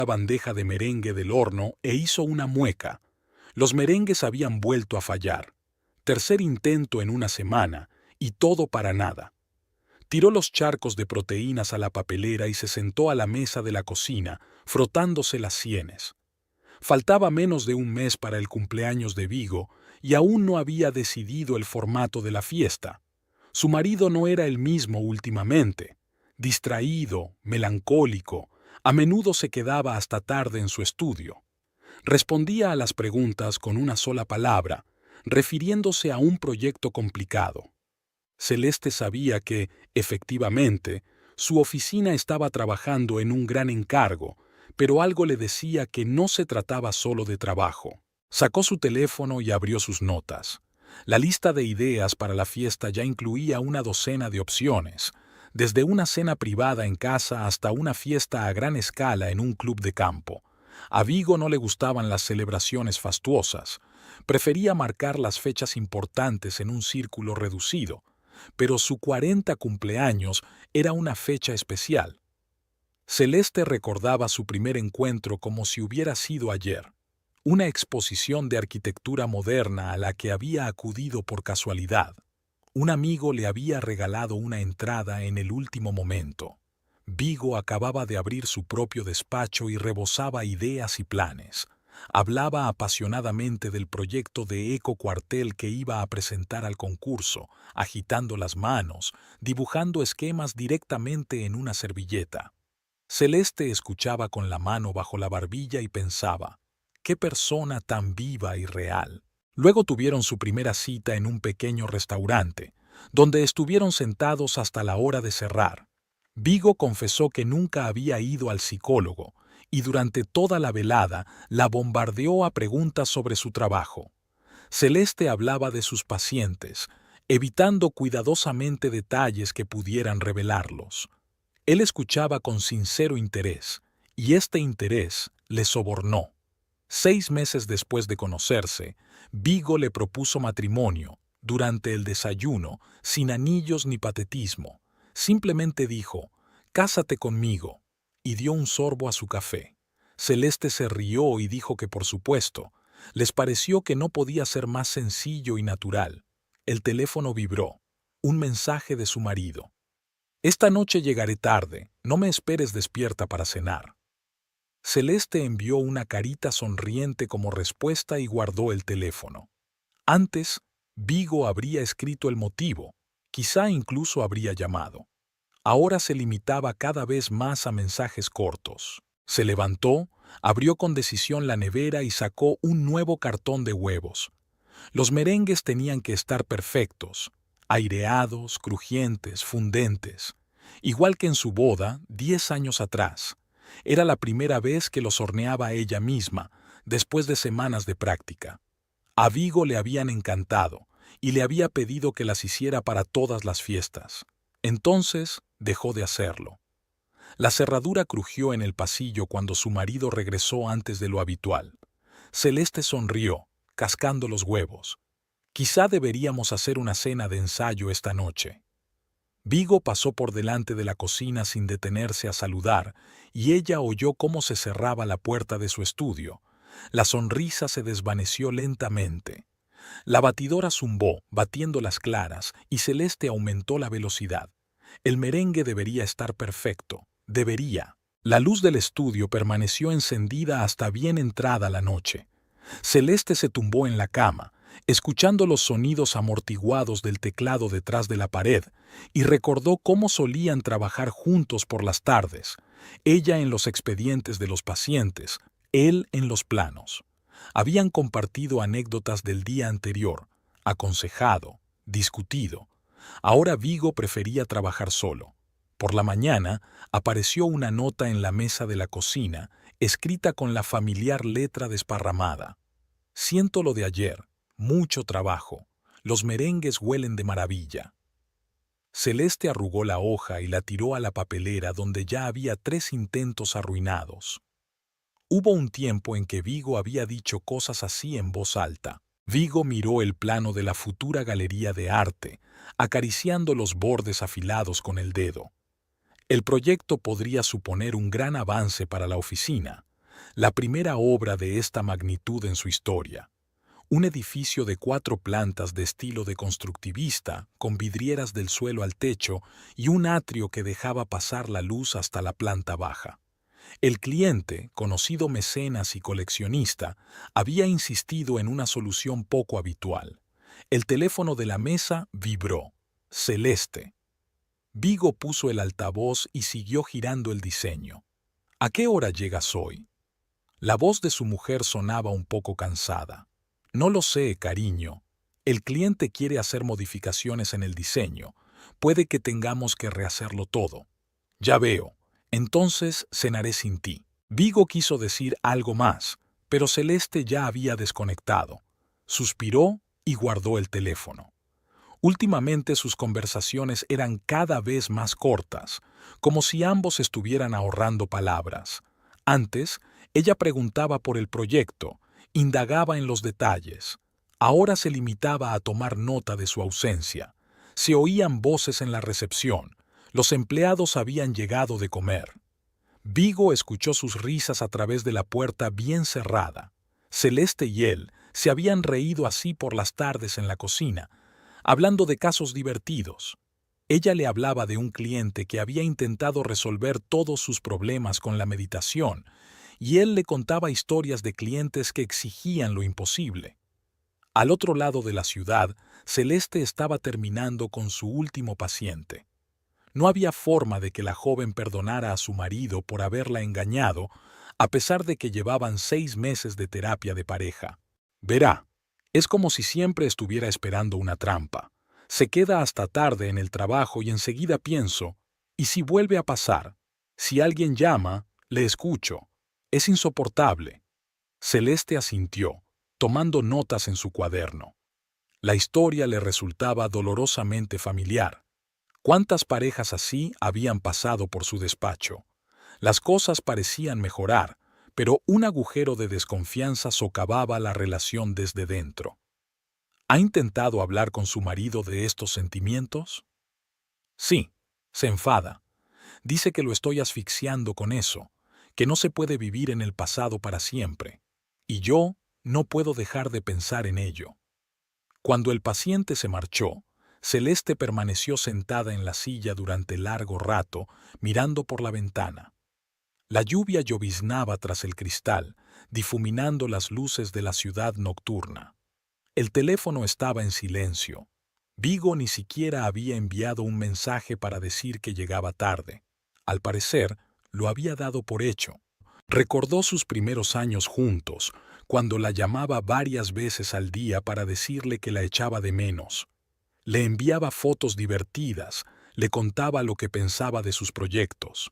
la bandeja de merengue del horno e hizo una mueca. Los merengues habían vuelto a fallar. Tercer intento en una semana, y todo para nada. Tiró los charcos de proteínas a la papelera y se sentó a la mesa de la cocina, frotándose las sienes. Faltaba menos de un mes para el cumpleaños de Vigo y aún no había decidido el formato de la fiesta. Su marido no era el mismo últimamente. Distraído, melancólico, a menudo se quedaba hasta tarde en su estudio. Respondía a las preguntas con una sola palabra, refiriéndose a un proyecto complicado. Celeste sabía que, efectivamente, su oficina estaba trabajando en un gran encargo, pero algo le decía que no se trataba solo de trabajo. Sacó su teléfono y abrió sus notas. La lista de ideas para la fiesta ya incluía una docena de opciones, desde una cena privada en casa hasta una fiesta a gran escala en un club de campo. A Vigo no le gustaban las celebraciones fastuosas. Prefería marcar las fechas importantes en un círculo reducido, pero su 40 cumpleaños era una fecha especial. Celeste recordaba su primer encuentro como si hubiera sido ayer, una exposición de arquitectura moderna a la que había acudido por casualidad. Un amigo le había regalado una entrada en el último momento. Vigo acababa de abrir su propio despacho y rebosaba ideas y planes. Hablaba apasionadamente del proyecto de Eco Cuartel que iba a presentar al concurso, agitando las manos, dibujando esquemas directamente en una servilleta. Celeste escuchaba con la mano bajo la barbilla y pensaba, ¡qué persona tan viva y real! Luego tuvieron su primera cita en un pequeño restaurante, donde estuvieron sentados hasta la hora de cerrar. Vigo confesó que nunca había ido al psicólogo, y durante toda la velada la bombardeó a preguntas sobre su trabajo. Celeste hablaba de sus pacientes, evitando cuidadosamente detalles que pudieran revelarlos. Él escuchaba con sincero interés, y este interés le sobornó. 6 meses después de conocerse, Vigo le propuso matrimonio, durante el desayuno, sin anillos ni patetismo. Simplemente dijo, «Cásate conmigo», y dio un sorbo a su café. Celeste se rió y dijo que por supuesto. Les pareció que no podía ser más sencillo y natural. El teléfono vibró. Un mensaje de su marido. «Esta noche llegaré tarde, no me esperes despierta para cenar». Celeste envió una carita sonriente como respuesta y guardó el teléfono. Antes, Vigo habría escrito el motivo, quizá incluso habría llamado. Ahora se limitaba cada vez más a mensajes cortos. Se levantó, abrió con decisión la nevera y sacó un nuevo cartón de huevos. Los merengues tenían que estar perfectos, aireados, crujientes, fundentes. Igual que en su boda, 10 años atrás. Era la primera vez que los horneaba ella misma, después de semanas de práctica. A Vigo le habían encantado, y le había pedido que las hiciera para todas las fiestas. Entonces dejó de hacerlo. La cerradura crujió en el pasillo cuando su marido regresó antes de lo habitual. Celeste sonrió, cascando los huevos. «Quizá deberíamos hacer una cena de ensayo esta noche». Vigo pasó por delante de la cocina sin detenerse a saludar, y ella oyó cómo se cerraba la puerta de su estudio. La sonrisa se desvaneció lentamente. La batidora zumbó, batiendo las claras, y Celeste aumentó la velocidad. El merengue debería estar perfecto. Debería. La luz del estudio permaneció encendida hasta bien entrada la noche. Celeste se tumbó en la cama, escuchando los sonidos amortiguados del teclado detrás de la pared, y recordó cómo solían trabajar juntos por las tardes, ella en los expedientes de los pacientes, él en los planos. Habían compartido anécdotas del día anterior, aconsejado, discutido. Ahora Vigo prefería trabajar solo. Por la mañana apareció una nota en la mesa de la cocina, escrita con la familiar letra desparramada. «Siento lo de ayer, mucho trabajo. Los merengues huelen de maravilla». Celeste arrugó la hoja y la tiró a la papelera donde ya había 3 intentos arruinados. Hubo un tiempo en que Vigo había dicho cosas así en voz alta. Vigo miró el plano de la futura galería de arte, acariciando los bordes afilados con el dedo. El proyecto podría suponer un gran avance para la oficina. la primera obra de esta magnitud en su historia. Un edificio de 4 plantas de estilo deconstructivista, con vidrieras del suelo al techo y un atrio que dejaba pasar la luz hasta la planta baja. El cliente, conocido mecenas y coleccionista, había insistido en una solución poco habitual. El teléfono de la mesa vibró. Celeste. Vigo puso el altavoz y siguió girando el diseño. ¿A qué hora llegas hoy? La voz de su mujer sonaba un poco cansada. No lo sé, cariño. El cliente quiere hacer modificaciones en el diseño. Puede que tengamos que rehacerlo todo. Ya veo. Entonces cenaré sin ti. Vigo quiso decir algo más, pero Celeste ya había desconectado. Suspiró y guardó el teléfono. Últimamente sus conversaciones eran cada vez más cortas, como si ambos estuvieran ahorrando palabras. Antes, ella preguntaba por el proyecto, indagaba en los detalles. Ahora se limitaba a tomar nota de su ausencia. Se oían voces en la recepción. Los empleados habían llegado de comer. Vigo escuchó sus risas a través de la puerta bien cerrada. Celeste y él se habían reído así por las tardes en la cocina, hablando de casos divertidos. Ella le hablaba de un cliente que había intentado resolver todos sus problemas con la meditación, y él le contaba historias de clientes que exigían lo imposible. Al otro lado de la ciudad, Celeste estaba terminando con su último paciente. No había forma de que la joven perdonara a su marido por haberla engañado, a pesar de que llevaban 6 meses de terapia de pareja. Verá, es como si siempre estuviera esperando una trampa. Se queda hasta tarde en el trabajo y enseguida pienso, ¿y si vuelve a pasar? Si alguien llama, le escucho. Es insoportable. Celeste asintió, tomando notas en su cuaderno. La historia le resultaba dolorosamente familiar. ¿Cuántas parejas así habían pasado por su despacho? Las cosas parecían mejorar, pero un agujero de desconfianza socavaba la relación desde dentro. ¿Ha intentado hablar con su marido de estos sentimientos? Sí, se enfada. Dice que lo estoy asfixiando con eso, que no se puede vivir en el pasado para siempre. Y yo no puedo dejar de pensar en ello. Cuando el paciente se marchó, Celeste permaneció sentada en la silla durante largo rato, mirando por la ventana. La lluvia lloviznaba tras el cristal, difuminando las luces de la ciudad nocturna. El teléfono estaba en silencio. Vigo ni siquiera había enviado un mensaje para decir que llegaba tarde. Al parecer, lo había dado por hecho. Recordó sus primeros años juntos, cuando la llamaba varias veces al día para decirle que la echaba de menos. Le enviaba fotos divertidas, le contaba lo que pensaba de sus proyectos.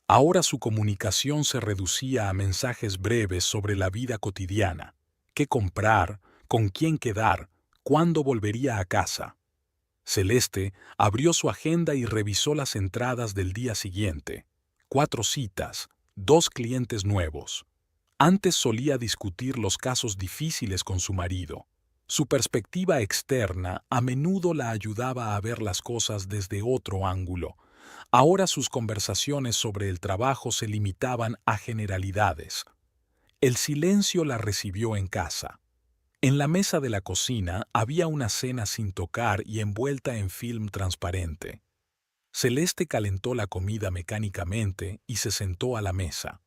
Ahora su comunicación se reducía a mensajes breves sobre la vida cotidiana. ¿Qué comprar? ¿Con quién quedar? ¿Cuándo volvería a casa? Celeste abrió su agenda y revisó las entradas del día siguiente. 4 citas, 2 clientes nuevos. Antes solía discutir los casos difíciles con su marido. Su perspectiva externa a menudo la ayudaba a ver las cosas desde otro ángulo. Ahora sus conversaciones sobre el trabajo se limitaban a generalidades. El silencio la recibió en casa. En la mesa de la cocina había una cena sin tocar y envuelta en film transparente. Celeste calentó la comida mecánicamente y se sentó a la mesa.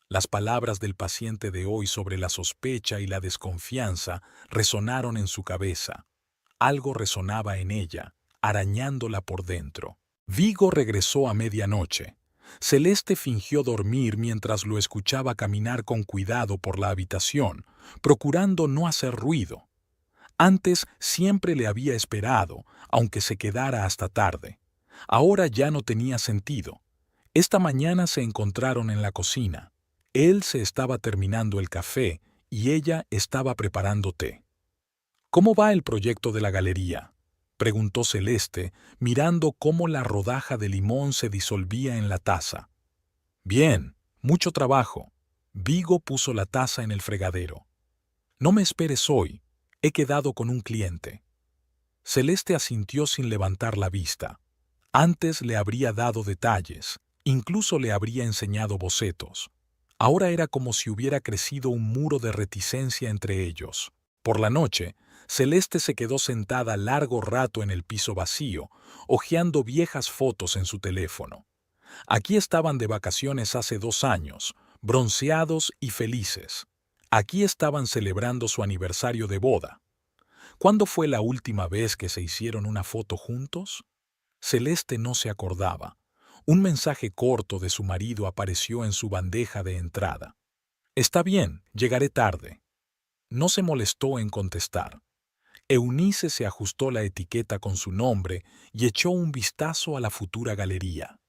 Las palabras del paciente de hoy sobre la sospecha y la desconfianza resonaron en su cabeza. Algo resonaba en ella, arañándola por dentro. Vigo regresó a medianoche. Celeste fingió dormir mientras lo escuchaba caminar con cuidado por la habitación, procurando no hacer ruido. Antes siempre le había esperado, aunque se quedara hasta tarde. Ahora ya no tenía sentido. Esta mañana se encontraron en la cocina. Él se estaba terminando el café y ella estaba preparando té. ¿Cómo va el proyecto de la galería?, preguntó Celeste, mirando cómo la rodaja de limón se disolvía en la taza. Bien, mucho trabajo. Vigo puso la taza en el fregadero. No me esperes hoy, he quedado con un cliente. Celeste asintió sin levantar la vista. Antes le habría dado detalles, incluso le habría enseñado bocetos. Ahora era como si hubiera crecido un muro de reticencia entre ellos. Por la noche, Celeste se quedó sentada largo rato en el piso vacío, hojeando viejas fotos en su teléfono. Aquí estaban de vacaciones hace 2 años, bronceados y felices. Aquí estaban celebrando su aniversario de boda. ¿Cuándo fue la última vez que se hicieron una foto juntos? Celeste no se acordaba. Un mensaje corto de su marido apareció en su bandeja de entrada. Está bien, llegaré tarde. No se molestó en contestar. Eunice se ajustó la etiqueta con su nombre y echó un vistazo a la futura galería.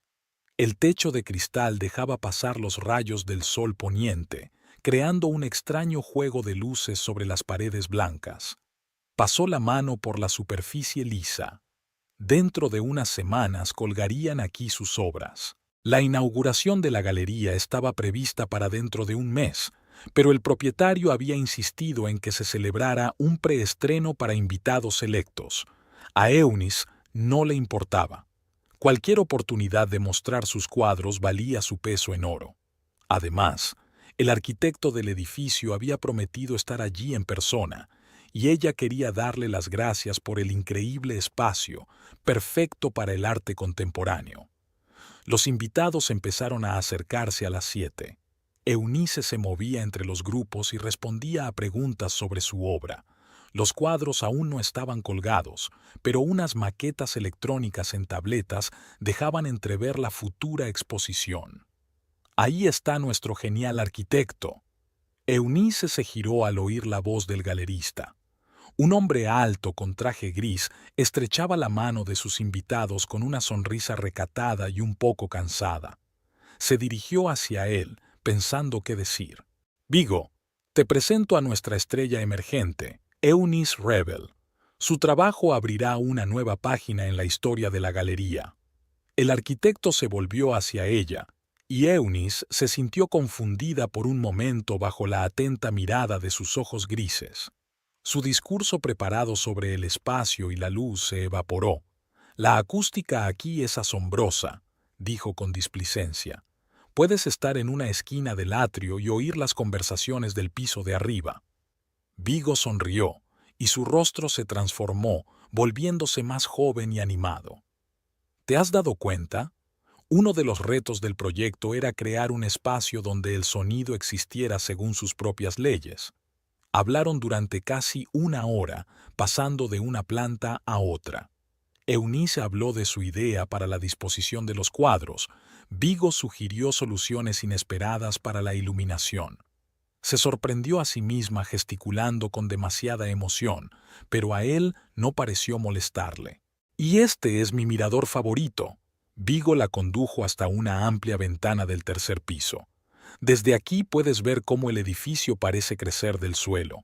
El techo de cristal dejaba pasar los rayos del sol poniente, creando un extraño juego de luces sobre las paredes blancas. Pasó la mano por la superficie lisa. Dentro de unas semanas colgarían aquí sus obras. La inauguración de la galería estaba prevista para dentro de un mes, pero el propietario había insistido en que se celebrara un preestreno para invitados selectos. A Eunice no le importaba. Cualquier oportunidad de mostrar sus cuadros valía su peso en oro. Además, el arquitecto del edificio había prometido estar allí en persona, y ella quería darle las gracias por el increíble espacio, perfecto para el arte contemporáneo. Los invitados empezaron a acercarse a las 7. Eunice se movía entre los grupos y respondía a preguntas sobre su obra. Los cuadros aún no estaban colgados, pero unas maquetas electrónicas en tabletas dejaban entrever la futura exposición. Ahí está nuestro genial arquitecto. Eunice se giró al oír la voz del galerista. Un hombre alto con traje gris estrechaba la mano de sus invitados con una sonrisa recatada y un poco cansada. Se dirigió hacia él, pensando qué decir. Vigo, te presento a nuestra estrella emergente, Eunice Rebel. Su trabajo abrirá una nueva página en la historia de la galería. El arquitecto se volvió hacia ella, y Eunice se sintió confundida por un momento bajo la atenta mirada de sus ojos grises. Su discurso preparado sobre el espacio y la luz se evaporó. La acústica aquí es asombrosa, dijo con displicencia. Puedes estar en una esquina del atrio y oír las conversaciones del piso de arriba. Vigo sonrió, y su rostro se transformó, volviéndose más joven y animado. ¿Te has dado cuenta? Uno de los retos del proyecto era crear un espacio donde el sonido existiera según sus propias leyes. Hablaron durante casi 1 hora, pasando de una planta a otra. Eunice habló de su idea para la disposición de los cuadros. Vigo sugirió soluciones inesperadas para la iluminación. Se sorprendió a sí misma gesticulando con demasiada emoción, pero a él no pareció molestarle. «Y este es mi mirador favorito». Vigo la condujo hasta una amplia ventana del tercer piso. Desde aquí puedes ver cómo el edificio parece crecer del suelo.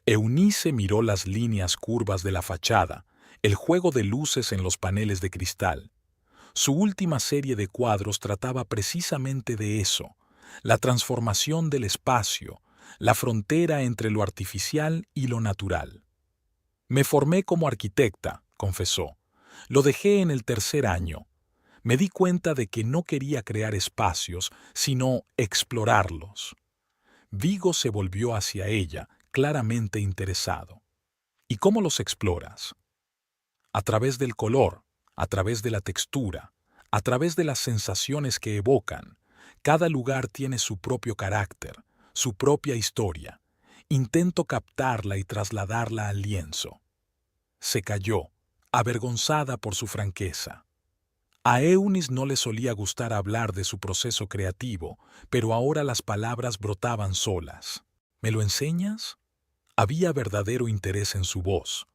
Eunice miró las líneas curvas de la fachada, el juego de luces en los paneles de cristal. Su última serie de cuadros trataba precisamente de eso, la transformación del espacio, la frontera entre lo artificial y lo natural. Me formé como arquitecta, confesó. Lo dejé en el 3.er año. Me di cuenta de que no quería crear espacios, sino explorarlos. Vigo se volvió hacia ella, claramente interesado. ¿Y cómo los exploras? A través del color, a través de la textura, a través de las sensaciones que evocan. Cada lugar tiene su propio carácter, su propia historia. Intento captarla y trasladarla al lienzo. Se calló, avergonzada por su franqueza. A Eunice no le solía gustar hablar de su proceso creativo, pero ahora las palabras brotaban solas. ¿Me lo enseñas? Había verdadero interés en su voz.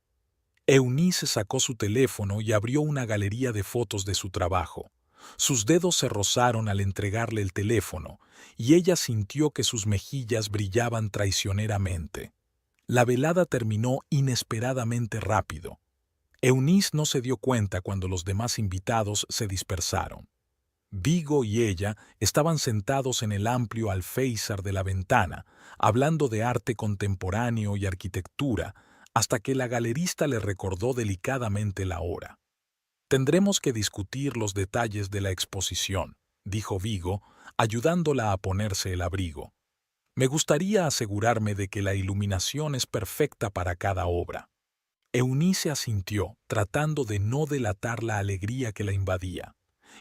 Eunice sacó su teléfono y abrió una galería de fotos de su trabajo. Sus dedos se rozaron al entregarle el teléfono, y ella sintió que sus mejillas brillaban traicioneramente. La velada terminó inesperadamente rápido. Eunice no se dio cuenta cuando los demás invitados se dispersaron. Vigo y ella estaban sentados en el amplio alféizar de la ventana, hablando de arte contemporáneo y arquitectura, hasta que la galerista le recordó delicadamente la hora. «Tendremos que discutir los detalles de la exposición», dijo Vigo, ayudándola a ponerse el abrigo. Me gustaría asegurarme de que la iluminación es perfecta para cada obra. Eunice asintió, tratando de no delatar la alegría que la invadía.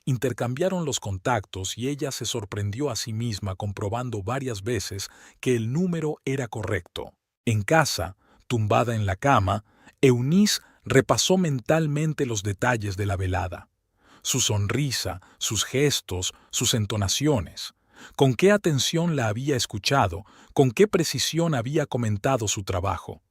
Intercambiaron los contactos y ella se sorprendió a sí misma comprobando varias veces que el número era correcto. En casa, tumbada en la cama, Eunice repasó mentalmente los detalles de la velada. Su sonrisa, sus gestos, sus entonaciones. Con qué atención la había escuchado, con qué precisión había comentado su trabajo.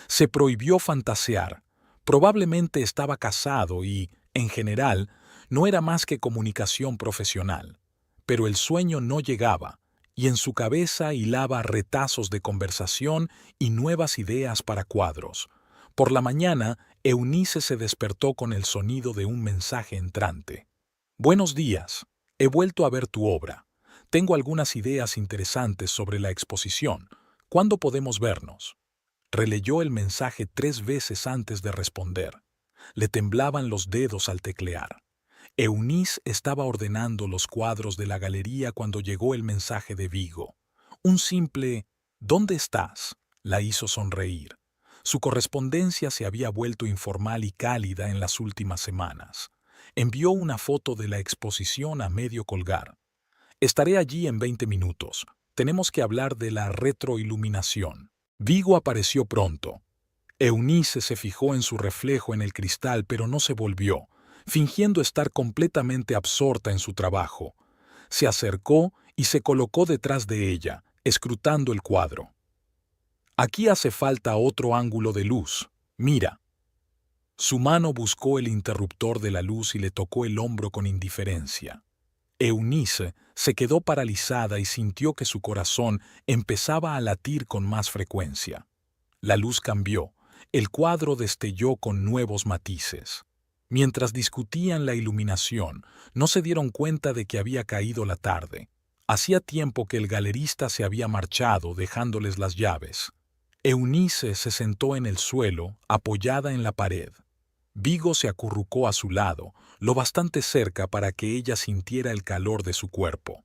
Se prohibió fantasear. Probablemente estaba casado y, en general, no era más que comunicación profesional. Pero el sueño no llegaba, y en su cabeza hilaba retazos de conversación y nuevas ideas para cuadros. Por la mañana, Eunice se despertó con el sonido de un mensaje entrante. Buenos días. He vuelto a ver tu obra. Tengo algunas ideas interesantes sobre la exposición. ¿Cuándo podemos vernos? Releyó el mensaje 3 veces antes de responder. Le temblaban los dedos al teclear. Eunice estaba ordenando los cuadros de la galería cuando llegó el mensaje de Vigo. Un simple «¿Dónde estás?», la hizo sonreír. Su correspondencia se había vuelto informal y cálida en las últimas semanas. Envió una foto de la exposición a medio colgar. Estaré allí en 20 minutos. Tenemos que hablar de la retroiluminación. Vigo apareció pronto. Eunice se fijó en su reflejo en el cristal, pero no se volvió, fingiendo estar completamente absorta en su trabajo. Se acercó y se colocó detrás de ella, escrutando el cuadro. Aquí hace falta otro ángulo de luz. Mira. Su mano buscó el interruptor de la luz y le tocó el hombro con indiferencia. Eunice se quedó paralizada y sintió que su corazón empezaba a latir con más frecuencia. La luz cambió, el cuadro destelló con nuevos matices. Mientras discutían la iluminación, no se dieron cuenta de que había caído la tarde. Hacía tiempo que el galerista se había marchado, dejándoles las llaves. Eunice se sentó en el suelo, apoyada en la pared. Vigo se acurrucó a su lado, lo bastante cerca para que ella sintiera el calor de su cuerpo.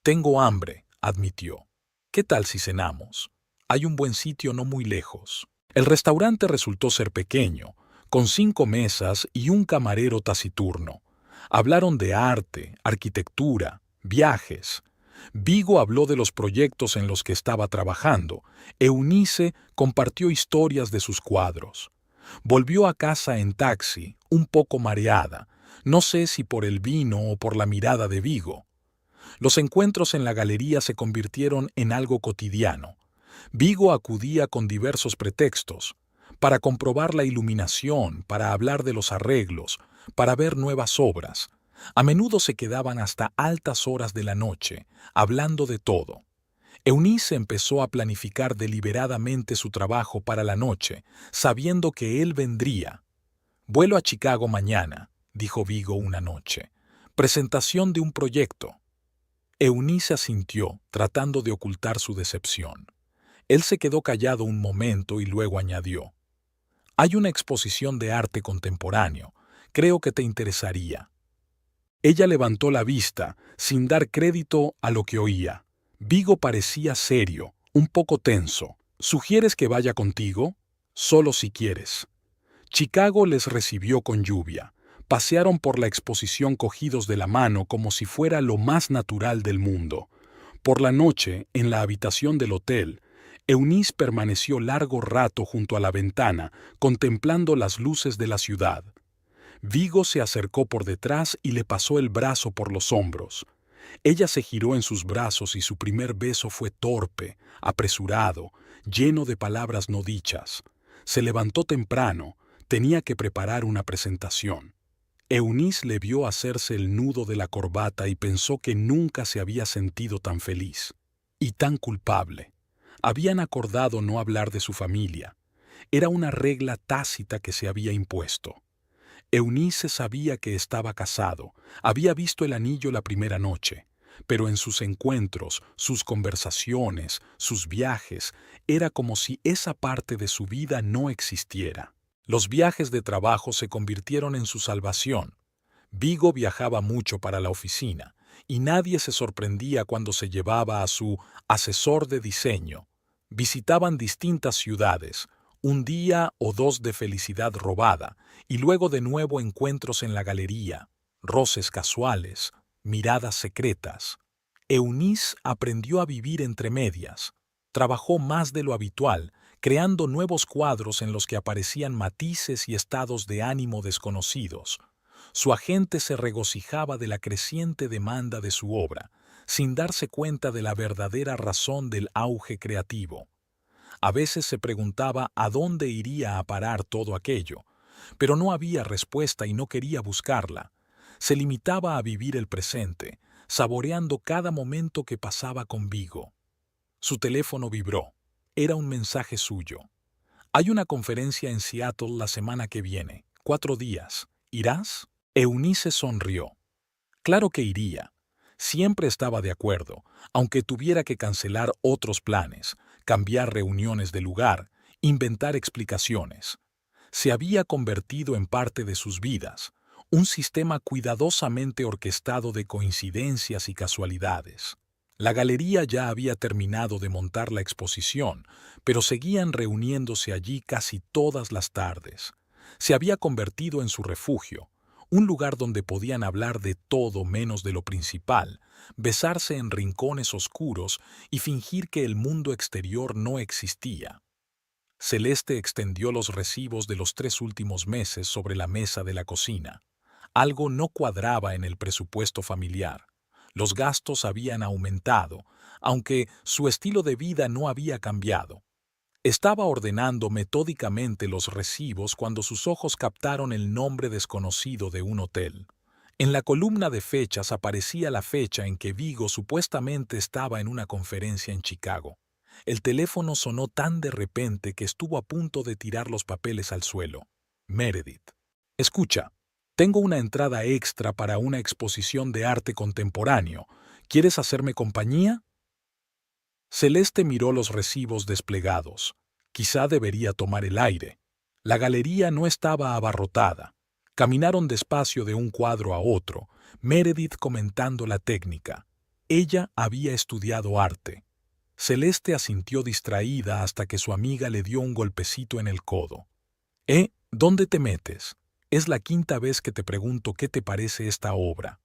«Tengo hambre», admitió. «¿Qué tal si cenamos? Hay un buen sitio no muy lejos». El restaurante resultó ser pequeño, con 5 mesas y un camarero taciturno. Hablaron de arte, arquitectura, viajes. Vigo habló de los proyectos en los que estaba trabajando. Eunice compartió historias de sus cuadros. Volvió a casa en taxi, un poco mareada, no sé si por el vino o por la mirada de Vigo. Los encuentros en la galería se convirtieron en algo cotidiano. Vigo acudía con diversos pretextos, para comprobar la iluminación, para hablar de los arreglos, para ver nuevas obras. A menudo se quedaban hasta altas horas de la noche, hablando de todo. Eunice empezó a planificar deliberadamente su trabajo para la noche, sabiendo que él vendría. «Vuelo a Chicago mañana», dijo Vigo una noche. «Presentación de un proyecto». Eunice asintió, tratando de ocultar su decepción. Él se quedó callado un momento y luego añadió: «Hay una exposición de arte contemporáneo. Creo que te interesaría». Ella levantó la vista, sin dar crédito a lo que oía. Vigo parecía serio, un poco tenso. «¿Sugieres que vaya contigo? Solo si quieres». Chicago les recibió con lluvia. Pasearon por la exposición cogidos de la mano como si fuera lo más natural del mundo. Por la noche, en la habitación del hotel, Eunice permaneció largo rato junto a la ventana, contemplando las luces de la ciudad. Vigo se acercó por detrás y le pasó el brazo por los hombros. Ella se giró en sus brazos y su primer beso fue torpe, apresurado, lleno de palabras no dichas. Se levantó temprano, tenía que preparar una presentación. Eunice le vio hacerse el nudo de la corbata y pensó que nunca se había sentido tan feliz. Y tan culpable. Habían acordado no hablar de su familia. Era una regla tácita que se había impuesto. Eunice sabía que estaba casado, había visto el anillo la primera noche, pero en sus encuentros, sus conversaciones, sus viajes, era como si esa parte de su vida no existiera. Los viajes de trabajo se convirtieron en su salvación. Vigo viajaba mucho para la oficina, y nadie se sorprendía cuando se llevaba a su asesor de diseño. Visitaban distintas ciudades, un día o dos de felicidad robada, y luego de nuevo encuentros en la galería, roces casuales, miradas secretas. Eunice aprendió a vivir entre medias. Trabajó más de lo habitual, creando nuevos cuadros en los que aparecían matices y estados de ánimo desconocidos. Su agente se regocijaba de la creciente demanda de su obra, sin darse cuenta de la verdadera razón del auge creativo. A veces se preguntaba a dónde iría a parar todo aquello, pero no había respuesta y no quería buscarla. Se limitaba a vivir el presente, saboreando cada momento que pasaba con Vigo. Su teléfono vibró. Era un mensaje suyo. Hay una conferencia en Seattle la semana que viene, 4 días. ¿Irás? Eunice sonrió. Claro que iría. Siempre estaba de acuerdo, aunque tuviera que cancelar otros planes, cambiar reuniones de lugar, inventar explicaciones. Se había convertido en parte de sus vidas, un sistema cuidadosamente orquestado de coincidencias y casualidades. La galería ya había terminado de montar la exposición, pero seguían reuniéndose allí casi todas las tardes. Se había convertido en su refugio, un lugar donde podían hablar de todo menos de lo principal, besarse en rincones oscuros y fingir que el mundo exterior no existía. Celeste extendió los recibos de los 3 últimos meses sobre la mesa de la cocina. Algo no cuadraba en el presupuesto familiar. Los gastos habían aumentado, aunque su estilo de vida no había cambiado. Estaba ordenando metódicamente los recibos cuando sus ojos captaron el nombre desconocido de un hotel. En la columna de fechas aparecía la fecha en que Vigo supuestamente estaba en una conferencia en Chicago. El teléfono sonó tan de repente que estuvo a punto de tirar los papeles al suelo. Meredith. Escucha, tengo una entrada extra para una exposición de arte contemporáneo. ¿Quieres hacerme compañía? Celeste miró los recibos desplegados. Quizá debería tomar el aire. La galería no estaba abarrotada. Caminaron despacio de un cuadro a otro, Meredith comentando la técnica. Ella había estudiado arte. Celeste asintió distraída hasta que su amiga le dio un golpecito en el codo. ¿Dónde te metes? Es la 5ª vez que te pregunto qué te parece esta obra.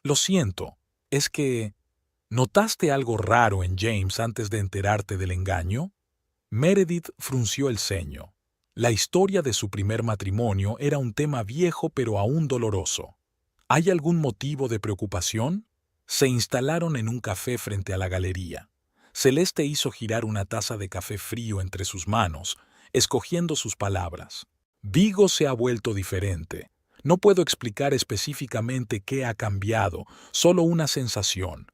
Lo siento, es que... ¿Notaste algo raro en James antes de enterarte del engaño? Meredith frunció el ceño. La historia de su primer matrimonio era un tema viejo pero aún doloroso. ¿Hay algún motivo de preocupación? Se instalaron en un café frente a la galería. Celeste hizo girar una taza de café frío entre sus manos, escogiendo sus palabras. Vigo se ha vuelto diferente. No puedo explicar específicamente qué ha cambiado, solo una sensación.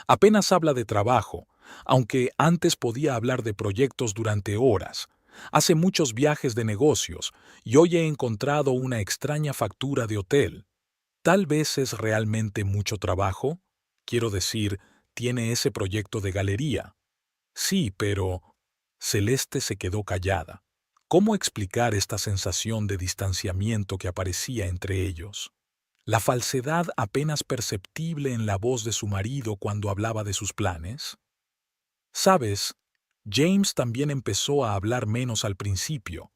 Apenas habla de trabajo, aunque antes podía hablar de proyectos durante horas. Hace muchos viajes de negocios y hoy he encontrado una extraña factura de hotel. Tal vez es realmente mucho trabajo. Quiero decir, tiene ese proyecto de galería. Sí, pero... Celeste se quedó callada. ¿Cómo explicar esta sensación de distanciamiento que aparecía entre ellos? La falsedad apenas perceptible en la voz de su marido cuando hablaba de sus planes. ¿Sabes? James también empezó a hablar menos al principio.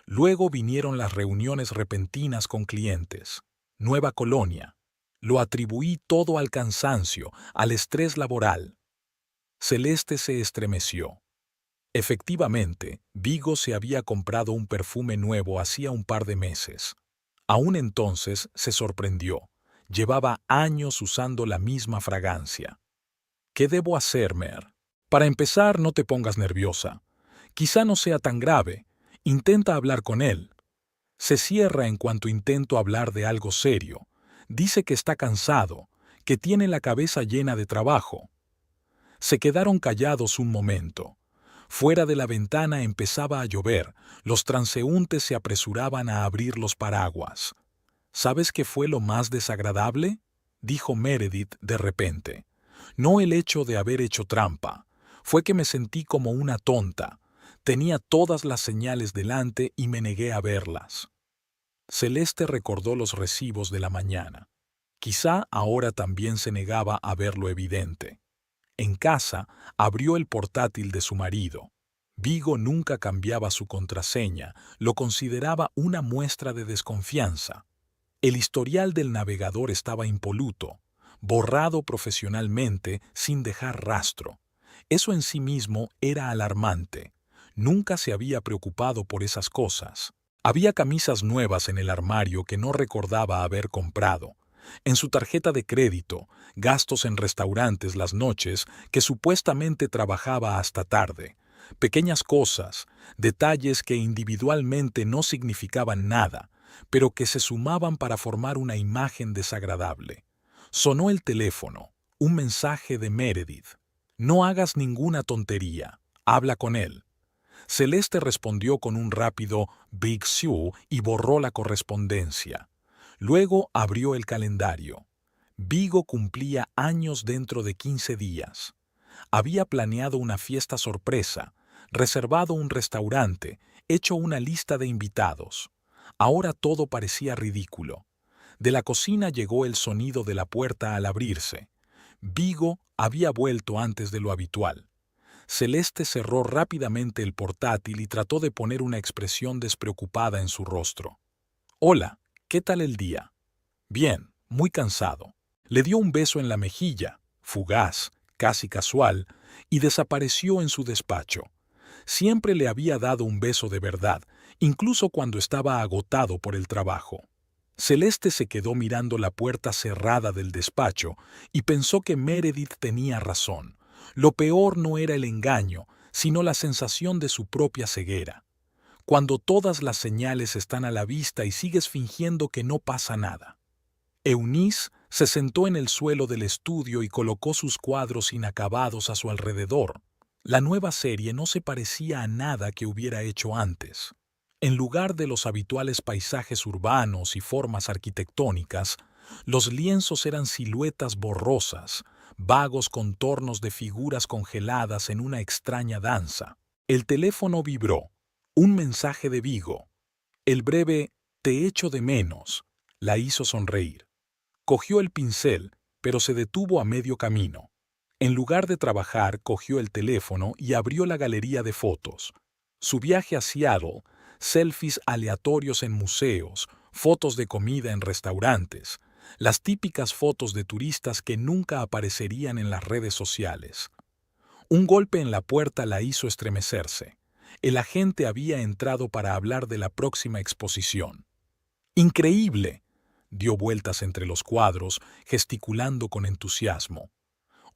Luego vinieron las reuniones repentinas con clientes. Nueva colonia. Lo atribuí todo al cansancio, al estrés laboral. Celeste se estremeció. Efectivamente, Vigo se había comprado un perfume nuevo hacía un par de meses. Aún entonces se sorprendió. Llevaba años usando la misma fragancia. ¿Qué debo hacer, Mer? Para empezar, no te pongas nerviosa. Quizá no sea tan grave. Intenta hablar con él. Se cierra en cuanto intento hablar de algo serio. Dice que está cansado, que tiene la cabeza llena de trabajo. Se quedaron callados un momento. Fuera de la ventana empezaba a llover. Los transeúntes se apresuraban a abrir los paraguas. ¿Sabes qué fue lo más desagradable?, dijo Meredith de repente. No el hecho de haber hecho trampa. Fue que me sentí como una tonta. Tenía todas las señales delante y me negué a verlas. Celeste recordó los recibos de la mañana. Quizá ahora también se negaba a ver lo evidente. En casa, abrió el portátil de su marido. Vigo nunca cambiaba su contraseña, lo consideraba una muestra de desconfianza. El historial del navegador estaba impoluto, borrado profesionalmente sin dejar rastro. Eso en sí mismo era alarmante. Nunca se había preocupado por esas cosas. Había camisas nuevas en el armario que no recordaba haber comprado. En su tarjeta de crédito, gastos en restaurantes las noches que supuestamente trabajaba hasta tarde. Pequeñas cosas, detalles que individualmente no significaban nada, pero que se sumaban para formar una imagen desagradable. Sonó el teléfono, un mensaje de Meredith. No hagas ninguna tontería, habla con él. Celeste respondió con un rápido Big Sue y borró la correspondencia. Luego abrió el calendario. Vigo cumplía años dentro de 15 días. Había planeado una fiesta sorpresa, reservado un restaurante, hecho una lista de invitados. Ahora todo parecía ridículo. De la cocina llegó el sonido de la puerta al abrirse. Vigo había vuelto antes de lo habitual. Celeste cerró rápidamente el portátil y trató de poner una expresión despreocupada en su rostro. «Hola, ¿qué tal el día?» «Bien, muy cansado». Le dio un beso en la mejilla, fugaz, casi casual, y desapareció en su despacho. Siempre le había dado un beso de verdad, incluso cuando estaba agotado por el trabajo. Celeste se quedó mirando la puerta cerrada del despacho y pensó que Meredith tenía razón. Lo peor no era el engaño, sino la sensación de su propia ceguera. Cuando todas las señales están a la vista y sigues fingiendo que no pasa nada. Eunice se sentó en el suelo del estudio y colocó sus cuadros inacabados a su alrededor. La nueva serie no se parecía a nada que hubiera hecho antes. En lugar de los habituales paisajes urbanos y formas arquitectónicas, los lienzos eran siluetas borrosas, vagos contornos de figuras congeladas en una extraña danza. El teléfono vibró. Un mensaje de Vigo. El breve «te echo de menos» la hizo sonreír. Cogió el pincel, pero se detuvo a medio camino. En lugar de trabajar, cogió el teléfono y abrió la galería de fotos. Su viaje a Seattle, selfies aleatorios en museos, fotos de comida en restaurantes, las típicas fotos de turistas que nunca aparecerían en las redes sociales. Un golpe en la puerta la hizo estremecerse. El agente había entrado para hablar de la próxima exposición. ¡Increíble!, dio vueltas entre los cuadros, gesticulando con entusiasmo.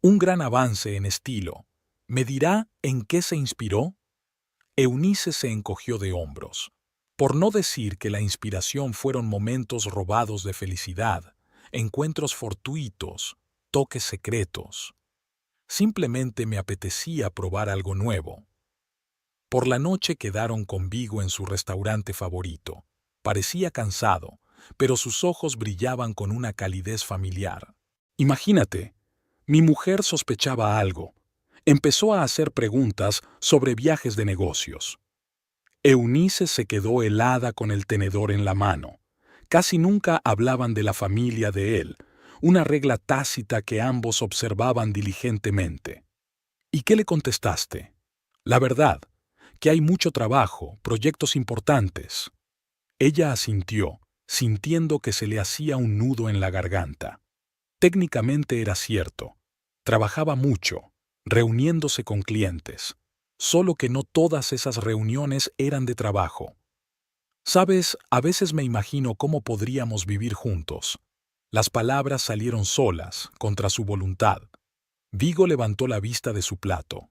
Un gran avance en estilo. ¿Me dirá en qué se inspiró? Eunice se encogió de hombros. Por no decir que la inspiración fueron momentos robados de felicidad, encuentros fortuitos, toques secretos. Simplemente me apetecía probar algo nuevo. Por la noche quedaron con Vigo en su restaurante favorito. Parecía cansado, pero sus ojos brillaban con una calidez familiar. Imagínate, mi mujer sospechaba algo. Empezó a hacer preguntas sobre viajes de negocios. Eunice se quedó helada con el tenedor en la mano. Casi nunca hablaban de la familia de él, una regla tácita que ambos observaban diligentemente. ¿Y qué le contestaste? La verdad, que hay mucho trabajo, proyectos importantes. Ella asintió, sintiendo que se le hacía un nudo en la garganta. Técnicamente era cierto. Trabajaba mucho, reuniéndose con clientes. Solo que no todas esas reuniones eran de trabajo. Sabes, a veces me imagino cómo podríamos vivir juntos. Las palabras salieron solas, contra su voluntad. Vigo levantó la vista de su plato.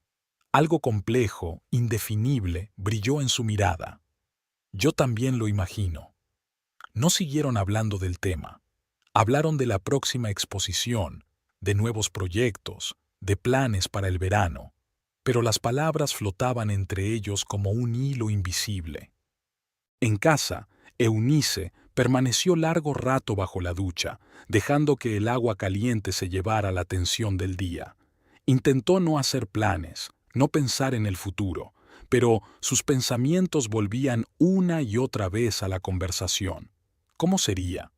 Algo complejo, indefinible, brilló en su mirada. Yo también lo imagino. No siguieron hablando del tema. Hablaron de la próxima exposición, de nuevos proyectos, de planes para el verano, pero las palabras flotaban entre ellos como un hilo invisible. En casa, Eunice permaneció largo rato bajo la ducha, dejando que el agua caliente se llevara la atención del día. Intentó no hacer planes, no pensar en el futuro, pero sus pensamientos volvían una y otra vez a la conversación. ¿Cómo sería?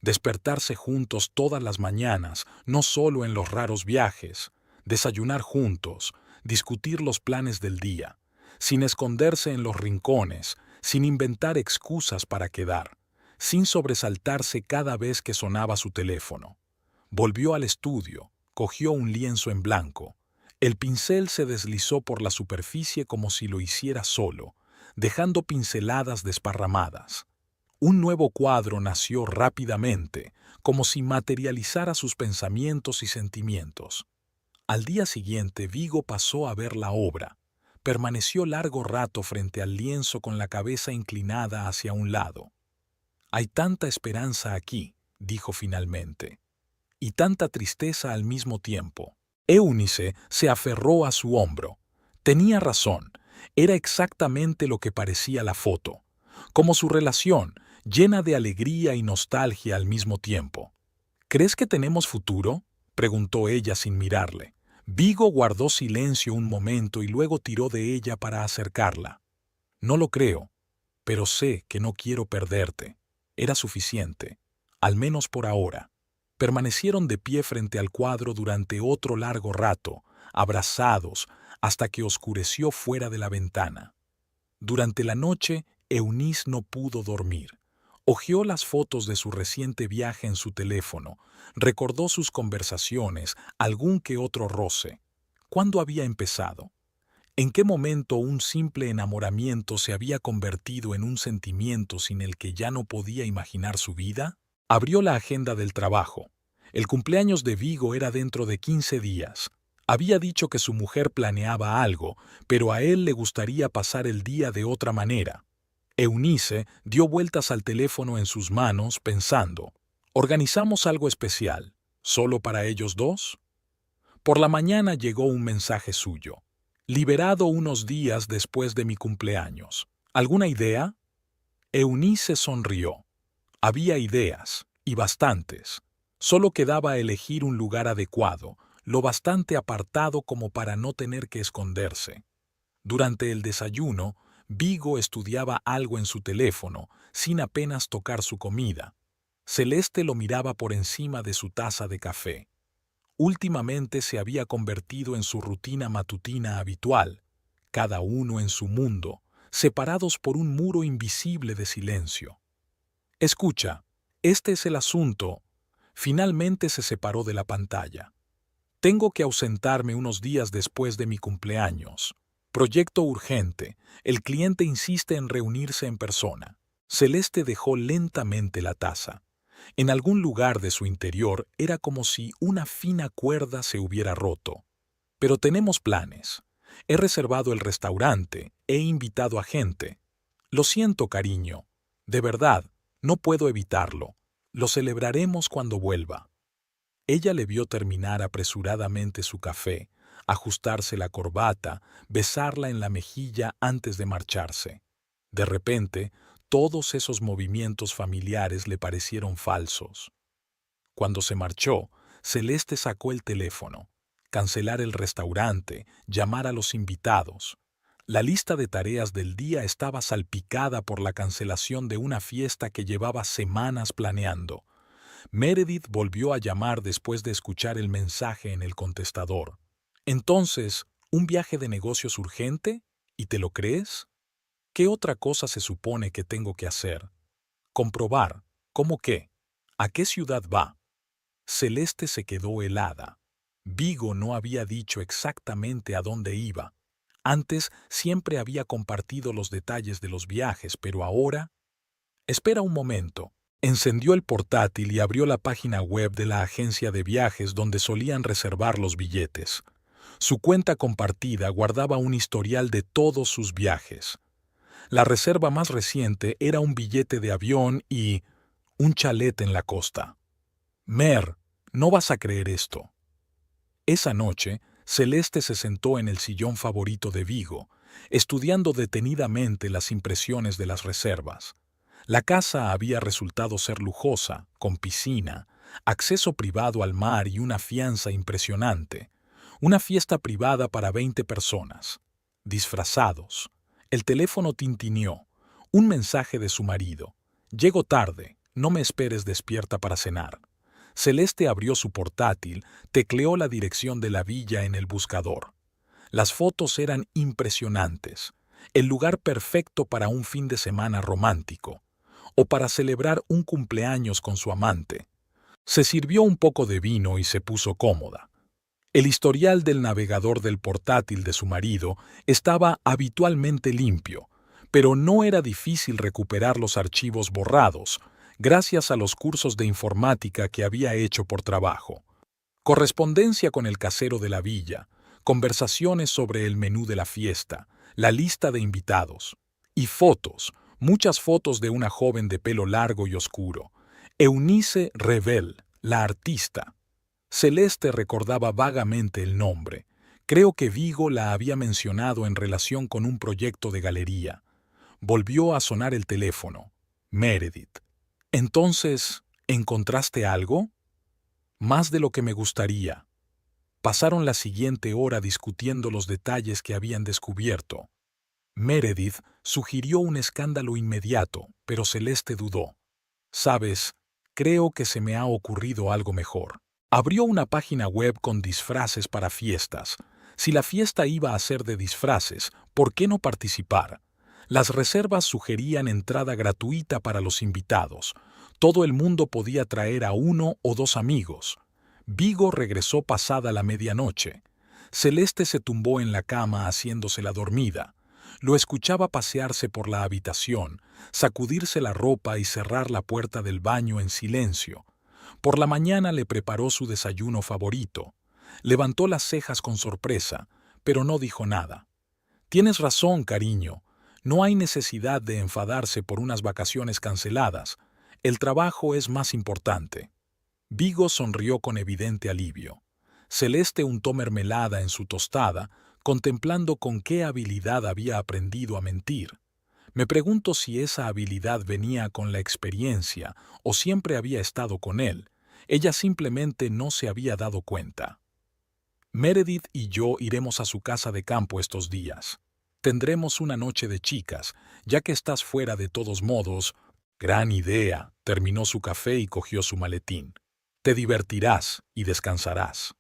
Despertarse juntos todas las mañanas, no solo en los raros viajes, desayunar juntos, discutir los planes del día, sin esconderse en los rincones, sin inventar excusas para quedar, sin sobresaltarse cada vez que sonaba su teléfono. Volvió al estudio, cogió un lienzo en blanco. El pincel se deslizó por la superficie como si lo hiciera solo, dejando pinceladas desparramadas. Un nuevo cuadro nació rápidamente, como si materializara sus pensamientos y sentimientos. Al día siguiente, Vigo pasó a ver la obra. Permaneció largo rato frente al lienzo con la cabeza inclinada hacia un lado. «Hay tanta esperanza aquí», dijo finalmente, «y tanta tristeza al mismo tiempo». Eunice se aferró a su hombro. Tenía razón, era exactamente lo que parecía la foto, como su relación, llena de alegría y nostalgia al mismo tiempo. «¿Crees que tenemos futuro?», preguntó ella sin mirarle. Vigo guardó silencio un momento y luego tiró de ella para acercarla. «No lo creo, pero sé que no quiero perderte». Era suficiente, al menos por ahora. Permanecieron de pie frente al cuadro durante otro largo rato, abrazados, hasta que oscureció fuera de la ventana. Durante la noche, Eunice no pudo dormir. Hojeó las fotos de su reciente viaje en su teléfono, recordó sus conversaciones, algún que otro roce. ¿Cuándo había empezado? ¿En qué momento un simple enamoramiento se había convertido en un sentimiento sin el que ya no podía imaginar su vida? Abrió la agenda del trabajo. El cumpleaños de Vigo era dentro de 15 días. Había dicho que su mujer planeaba algo, pero a él le gustaría pasar el día de otra manera. Eunice dio vueltas al teléfono en sus manos pensando, ¿organizamos algo especial, solo para ellos dos? Por la mañana llegó un mensaje suyo. Liberado unos días después de mi cumpleaños. ¿Alguna idea? Eunice sonrió. Había ideas, y bastantes. Solo quedaba elegir un lugar adecuado, lo bastante apartado como para no tener que esconderse. Durante el desayuno, Vigo estudiaba algo en su teléfono, sin apenas tocar su comida. Celeste lo miraba por encima de su taza de café. Últimamente se había convertido en su rutina matutina habitual, cada uno en su mundo, separados por un muro invisible de silencio. «Escucha, este es el asunto». Finalmente se separó de la pantalla. «Tengo que ausentarme unos días después de mi cumpleaños. Proyecto urgente. El cliente insiste en reunirse en persona». Celeste dejó lentamente la taza. En algún lugar de su interior era como si una fina cuerda se hubiera roto. «Pero tenemos planes. He reservado el restaurante, he invitado a gente. Lo siento, cariño. De verdad, no puedo evitarlo. Lo celebraremos cuando vuelva». Ella le vio terminar apresuradamente su café, ajustarse la corbata, besarla en la mejilla antes de marcharse. De repente, todos esos movimientos familiares le parecieron falsos. Cuando se marchó, Celeste sacó el teléfono. Cancelar el restaurante, llamar a los invitados. La lista de tareas del día estaba salpicada por la cancelación de una fiesta que llevaba semanas planeando. Meredith volvió a llamar después de escuchar el mensaje en el contestador. «Entonces, ¿un viaje de negocios urgente? ¿Y te lo crees? ¿Qué otra cosa se supone que tengo que hacer? Comprobar. ¿Cómo qué? ¿A qué ciudad va?» Celeste se quedó helada. Vigo no había dicho exactamente a dónde iba. Antes siempre había compartido los detalles de los viajes, pero ahora... «Espera un momento». Encendió el portátil y abrió la página web de la agencia de viajes donde solían reservar los billetes. Su cuenta compartida guardaba un historial de todos sus viajes. La reserva más reciente era un billete de avión y un chalet en la costa. «Mer, no vas a creer esto». Esa noche, Celeste se sentó en el sillón favorito de Vigo, estudiando detenidamente las impresiones de las reservas. La casa había resultado ser lujosa, con piscina, acceso privado al mar y una fianza impresionante. Una fiesta privada para 20 personas. Disfrazados. El teléfono tintineó. Un mensaje de su marido. «Llego tarde. No me esperes despierta para cenar. Celeste abrió su portátil, tecleó la dirección de la villa en el buscador. Las fotos eran impresionantes. El lugar perfecto para un fin de semana romántico, o para celebrar un cumpleaños con su amante. Se sirvió un poco de vino y se puso cómoda. El historial del navegador del portátil de su marido estaba habitualmente limpio, pero no era difícil recuperar los archivos borrados, gracias a los cursos de informática que había hecho por trabajo. Correspondencia con el casero de la villa, conversaciones sobre el menú de la fiesta, la lista de invitados, y fotos, muchas fotos de una joven de pelo largo y oscuro, Eunice Revel, la artista. Celeste recordaba vagamente el nombre. Creo que Vigo la había mencionado en relación con un proyecto de galería. Volvió a sonar el teléfono. Meredith. Entonces, ¿encontraste algo? Más de lo que me gustaría. Pasaron la siguiente hora discutiendo los detalles que habían descubierto. Meredith sugirió un escándalo inmediato, pero Celeste dudó. Sabes, creo que se me ha ocurrido algo mejor. Abrió una página web con disfraces para fiestas. Si la fiesta iba a ser de disfraces, ¿por qué no participar? Las reservas sugerían entrada gratuita para los invitados. Todo el mundo podía traer a 1 o 2 amigos. Vigo regresó pasada la medianoche. Celeste se tumbó en la cama haciéndose la dormida. Lo escuchaba pasearse por la habitación, sacudirse la ropa y cerrar la puerta del baño en silencio. Por la mañana le preparó su desayuno favorito. Levantó las cejas con sorpresa, pero no dijo nada. Tienes razón, cariño. No hay necesidad de enfadarse por unas vacaciones canceladas. El trabajo es más importante. Vigo sonrió con evidente alivio. Celeste untó mermelada en su tostada, contemplando con qué habilidad había aprendido a mentir. Me pregunto si esa habilidad venía con la experiencia o siempre había estado con él. Ella simplemente no se había dado cuenta. Meredith y yo iremos a su casa de campo estos días. Tendremos una noche de chicas, ya que estás fuera de todos modos. Gran idea, terminó su café y cogió su maletín. Te divertirás y descansarás.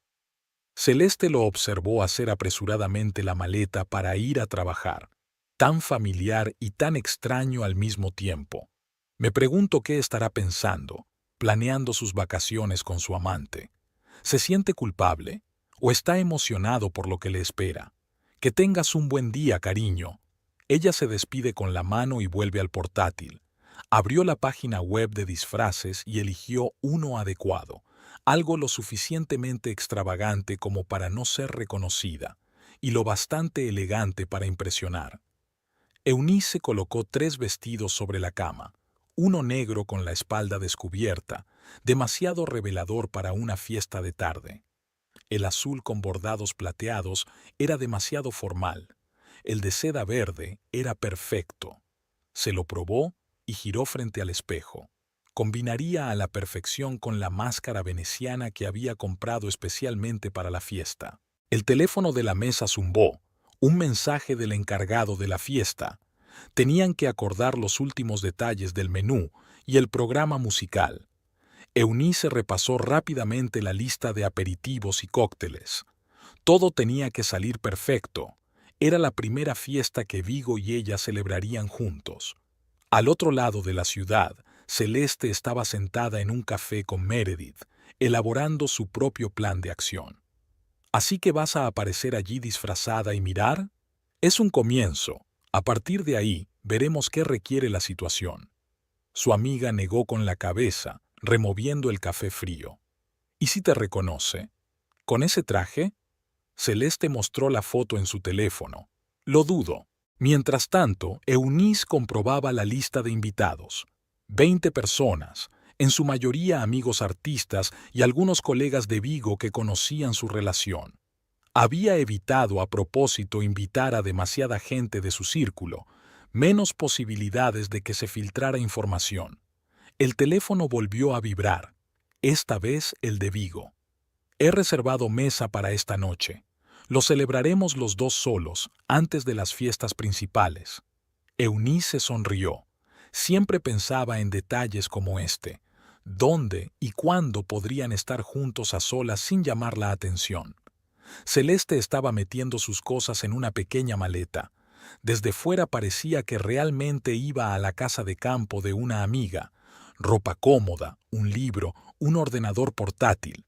Celeste lo observó hacer apresuradamente la maleta para ir a trabajar. Tan familiar y tan extraño al mismo tiempo. Me pregunto qué estará pensando, planeando sus vacaciones con su amante. ¿Se siente culpable o está emocionado por lo que le espera? Que tengas un buen día, cariño. Ella se despide con la mano y vuelve al portátil. Abrió la página web de disfraces y eligió uno adecuado, algo lo suficientemente extravagante como para no ser reconocida, y lo bastante elegante para impresionar. Eunice colocó 3 vestidos sobre la cama, uno negro con la espalda descubierta, demasiado revelador para una fiesta de tarde. El azul con bordados plateados era demasiado formal. El de seda verde era perfecto. Se lo probó y giró frente al espejo. Combinaría a la perfección con la máscara veneciana que había comprado especialmente para la fiesta. El teléfono de la mesa zumbó. Un mensaje del encargado de la fiesta. Tenían que acordar los últimos detalles del menú y el programa musical. Eunice repasó rápidamente la lista de aperitivos y cócteles. Todo tenía que salir perfecto. Era la primera fiesta que Vigo y ella celebrarían juntos. Al otro lado de la ciudad, Celeste estaba sentada en un café con Meredith, elaborando su propio plan de acción. ¿Así que vas a aparecer allí disfrazada y mirar? Es un comienzo. A partir de ahí, veremos qué requiere la situación. Su amiga negó con la cabeza, removiendo el café frío. ¿Y si te reconoce? ¿Con ese traje? Celeste mostró la foto en su teléfono. Lo dudo. Mientras tanto, Eunice comprobaba la lista de invitados. 20 personas, en su mayoría amigos artistas y algunos colegas de Vigo que conocían su relación. Había evitado a propósito invitar a demasiada gente de su círculo, menos posibilidades de que se filtrara información. El teléfono volvió a vibrar, esta vez el de Vigo. He reservado mesa para esta noche. Lo celebraremos los dos solos, antes de las fiestas principales. Eunice sonrió. Siempre pensaba en detalles como este: dónde y cuándo podrían estar juntos a solas sin llamar la atención. Celeste estaba metiendo sus cosas en una pequeña maleta. Desde fuera parecía que realmente iba a la casa de campo de una amiga. Ropa cómoda, un libro, un ordenador portátil.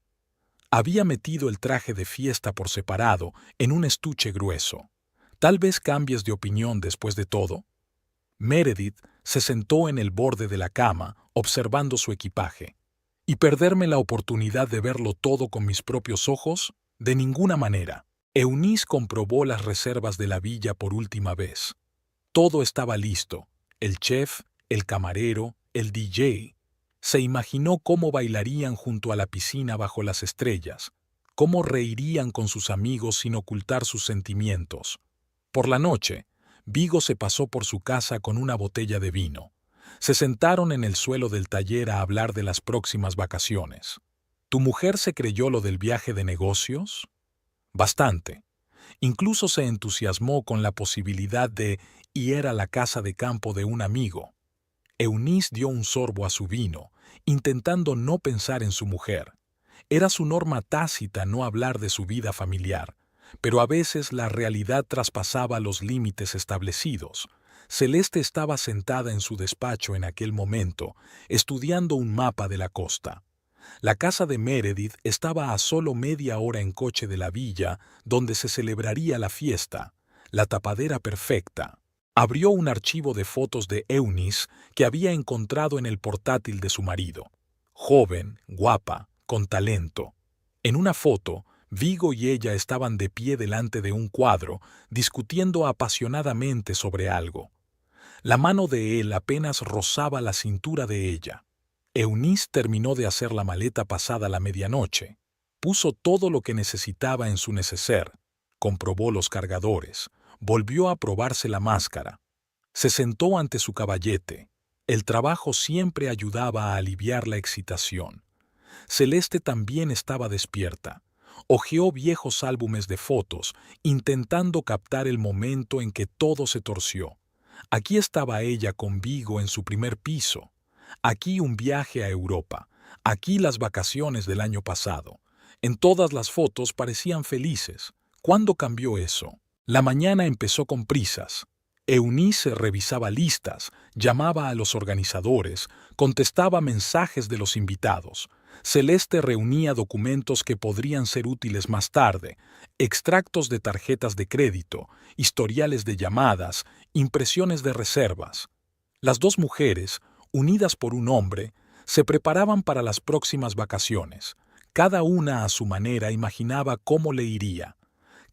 Había metido el traje de fiesta por separado en un estuche grueso. Tal vez cambies de opinión después de todo. Meredith se sentó en el borde de la cama, observando su equipaje. ¿Y perderme la oportunidad de verlo todo con mis propios ojos? De ninguna manera. Eunice comprobó las reservas de la villa por última vez. Todo estaba listo: el chef, el camarero, el DJ. Se imaginó cómo bailarían junto a la piscina bajo las estrellas, cómo reirían con sus amigos sin ocultar sus sentimientos. Por la noche, Vigo se pasó por su casa con una botella de vino. Se sentaron en el suelo del taller a hablar de las próximas vacaciones. ¿Tu mujer se creyó lo del viaje de negocios? Bastante. Incluso se entusiasmó con la posibilidad de ir a la casa de campo de un amigo. Eunice dio un sorbo a su vino, intentando no pensar en su mujer. Era su norma tácita no hablar de su vida familiar, pero a veces la realidad traspasaba los límites establecidos. Celeste estaba sentada en su despacho en aquel momento, estudiando un mapa de la costa. La casa de Meredith estaba a solo media hora en coche de la villa donde se celebraría la fiesta, la tapadera perfecta. Abrió un archivo de fotos de Eunice que había encontrado en el portátil de su marido. Joven, guapa, con talento. En una foto, Vigo y ella estaban de pie delante de un cuadro, discutiendo apasionadamente sobre algo. La mano de él apenas rozaba la cintura de ella. Eunice terminó de hacer la maleta pasada la medianoche. Puso todo lo que necesitaba en su neceser. Comprobó los cargadores. Volvió a probarse la máscara. Se sentó ante su caballete. El trabajo siempre ayudaba a aliviar la excitación. Celeste también estaba despierta. Hojeó viejos álbumes de fotos, intentando captar el momento en que todo se torció. Aquí estaba ella con Vigo en su primer piso. Aquí un viaje a Europa. Aquí las vacaciones del año pasado. En todas las fotos parecían felices. ¿Cuándo cambió eso? La mañana empezó con prisas. Eunice revisaba listas, llamaba a los organizadores, contestaba mensajes de los invitados. Celeste reunía documentos que podrían ser útiles más tarde, extractos de tarjetas de crédito, historiales de llamadas, impresiones de reservas. Las dos mujeres, unidas por un hombre, se preparaban para las próximas vacaciones. Cada una a su manera imaginaba cómo le iría.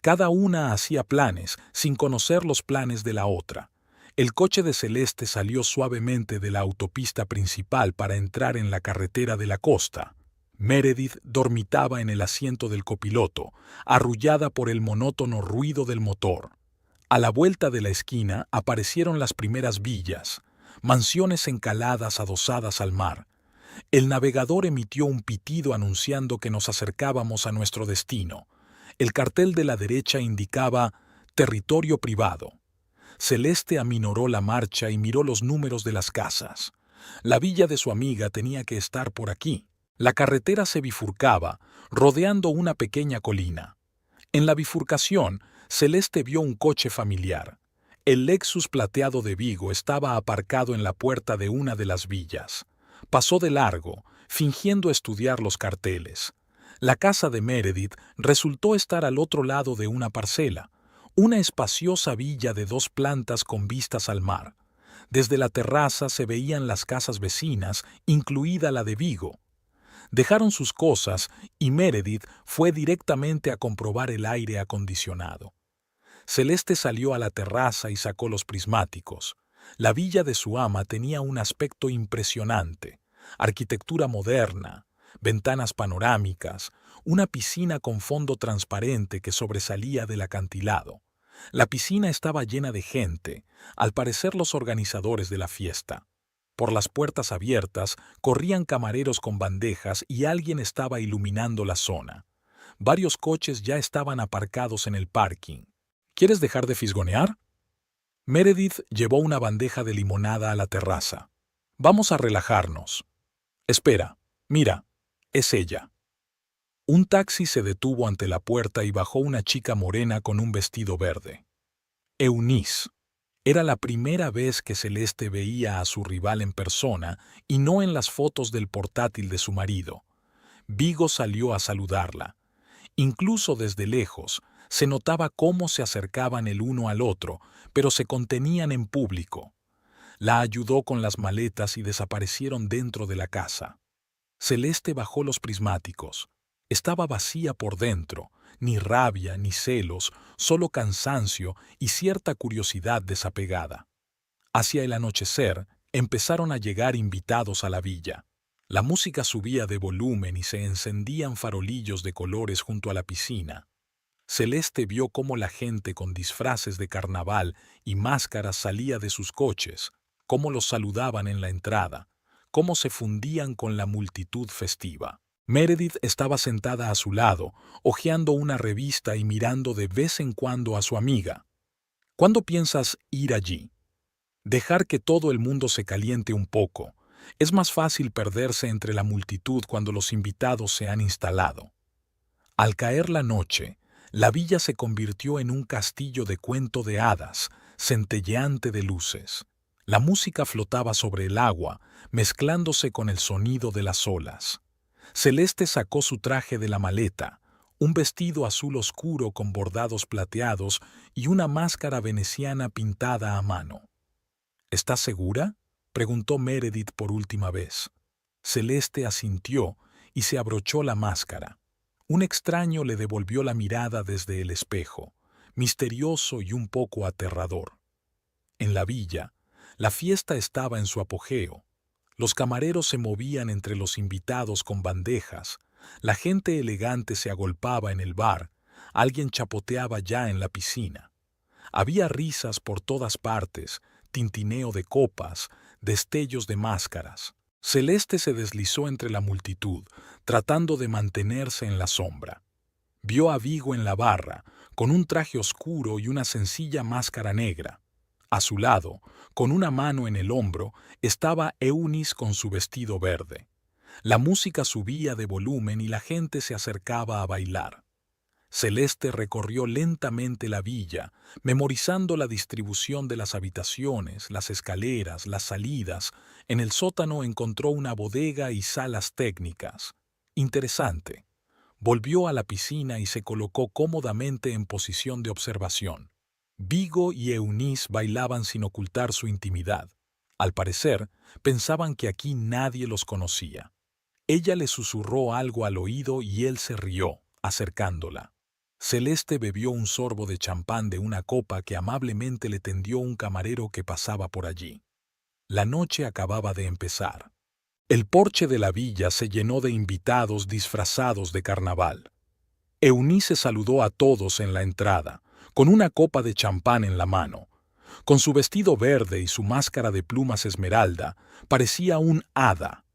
Cada una hacía planes sin conocer los planes de la otra. El coche de Celeste salió suavemente de la autopista principal para entrar en la carretera de la costa. Meredith dormitaba en el asiento del copiloto, arrullada por el monótono ruido del motor. A la vuelta de la esquina aparecieron las primeras villas, mansiones encaladas adosadas al mar. El navegador emitió un pitido anunciando que nos acercábamos a nuestro destino. El cartel de la derecha indicaba «Territorio privado». Celeste aminoró la marcha y miró los números de las casas. La villa de su amiga tenía que estar por aquí. La carretera se bifurcaba, rodeando una pequeña colina. En la bifurcación, Celeste vio un coche familiar. El Lexus plateado de Vigo estaba aparcado en la puerta de una de las villas. Pasó de largo, fingiendo estudiar los carteles. La casa de Meredith resultó estar al otro lado de una parcela, una espaciosa villa de 2 plantas con vistas al mar. Desde la terraza se veían las casas vecinas, incluida la de Vigo. Dejaron sus cosas y Meredith fue directamente a comprobar el aire acondicionado. Celeste salió a la terraza y sacó los prismáticos. La villa de su ama tenía un aspecto impresionante: arquitectura moderna, ventanas panorámicas, una piscina con fondo transparente que sobresalía del acantilado. La piscina estaba llena de gente, al parecer los organizadores de la fiesta. Por las puertas abiertas corrían camareros con bandejas y alguien estaba iluminando la zona. Varios coches ya estaban aparcados en el parking. ¿Quieres dejar de fisgonear?, Meredith llevó una bandeja de limonada a la terraza. Vamos a relajarnos. Espera, mira, es ella. Un taxi se detuvo ante la puerta y bajó una chica morena con un vestido verde. Eunice. Era la primera vez que Celeste veía a su rival en persona y no en las fotos del portátil de su marido. Vigo salió a saludarla. Incluso desde lejos, se notaba cómo se acercaban el uno al otro, pero se contenían en público. La ayudó con las maletas y desaparecieron dentro de la casa. Celeste bajó los prismáticos. Estaba vacía por dentro, ni rabia ni celos, solo cansancio y cierta curiosidad desapegada. Hacia el anochecer, empezaron a llegar invitados a la villa. La música subía de volumen y se encendían farolillos de colores junto a la piscina. Celeste vio cómo la gente con disfraces de carnaval y máscaras salía de sus coches, cómo los saludaban en la entrada, cómo se fundían con la multitud festiva. Meredith estaba sentada a su lado, hojeando una revista y mirando de vez en cuando a su amiga. ¿Cuándo piensas ir allí? Dejar que todo el mundo se caliente un poco. Es más fácil perderse entre la multitud cuando los invitados se han instalado. Al caer la noche, la villa se convirtió en un castillo de cuento de hadas, centelleante de luces. La música flotaba sobre el agua, mezclándose con el sonido de las olas. Celeste sacó su traje de la maleta, un vestido azul oscuro con bordados plateados y una máscara veneciana pintada a mano. ¿Estás segura?, preguntó Meredith por última vez. Celeste asintió y se abrochó la máscara. Un extraño le devolvió la mirada desde el espejo, misterioso y un poco aterrador. En la villa, la fiesta estaba en su apogeo. Los camareros se movían entre los invitados con bandejas, la gente elegante se agolpaba en el bar, alguien chapoteaba ya en la piscina. Había risas por todas partes, tintineo de copas, destellos de máscaras. Celeste se deslizó entre la multitud, tratando de mantenerse en la sombra. Vio a Vigo en la barra, con un traje oscuro y una sencilla máscara negra. A su lado, con una mano en el hombro, estaba Eunice con su vestido verde. La música subía de volumen y la gente se acercaba a bailar. Celeste recorrió lentamente la villa, memorizando la distribución de las habitaciones, las escaleras, las salidas. En el sótano encontró una bodega y salas técnicas. Interesante. Volvió a la piscina y se colocó cómodamente en posición de observación. Vigo y Eunice bailaban sin ocultar su intimidad. Al parecer, pensaban que aquí nadie los conocía. Ella le susurró algo al oído y él se rió, acercándola. Celeste bebió un sorbo de champán de una copa que amablemente le tendió un camarero que pasaba por allí. La noche acababa de empezar. El porche de la villa se llenó de invitados disfrazados de carnaval. Eunice saludó a todos en la entrada, con una copa de champán en la mano. Con su vestido verde y su máscara de plumas esmeralda, parecía un hada.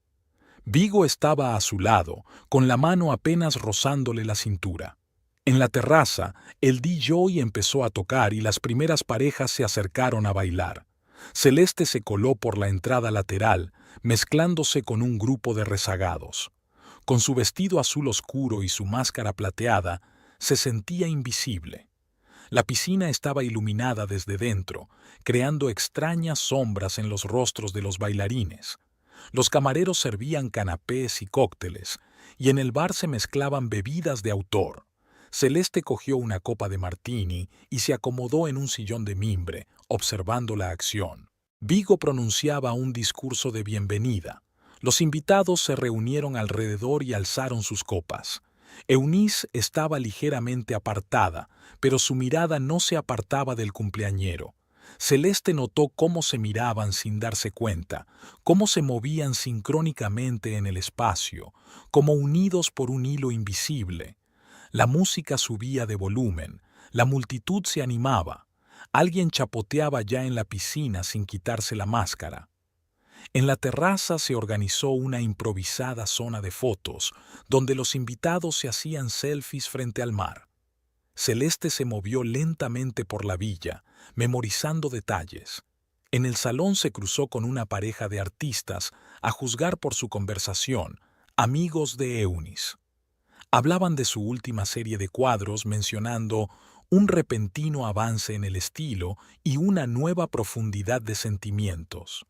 Vigo estaba a su lado, con la mano apenas rozándole la cintura. En la terraza, el DJ empezó a tocar y las primeras parejas se acercaron a bailar. Celeste se coló por la entrada lateral, mezclándose con un grupo de rezagados. Con su vestido azul oscuro y su máscara plateada, se sentía invisible. La piscina estaba iluminada desde dentro, creando extrañas sombras en los rostros de los bailarines. Los camareros servían canapés y cócteles, y en el bar se mezclaban bebidas de autor. Celeste cogió una copa de martini y se acomodó en un sillón de mimbre, observando la acción. Vigo pronunciaba un discurso de bienvenida. Los invitados se reunieron alrededor y alzaron sus copas. Eunice estaba ligeramente apartada, pero su mirada no se apartaba del cumpleañero. Celeste notó cómo se miraban sin darse cuenta, cómo se movían sincrónicamente en el espacio, como unidos por un hilo invisible. La música subía de volumen, la multitud se animaba. Alguien chapoteaba ya en la piscina sin quitarse la máscara. En la terraza se organizó una improvisada zona de fotos, donde los invitados se hacían selfies frente al mar. Celeste se movió lentamente por la villa, memorizando detalles. En el salón se cruzó con una pareja de artistas, a juzgar por su conversación, amigos de Eunice. Hablaban de su última serie de cuadros mencionando un repentino avance en el estilo y una nueva profundidad de sentimientos.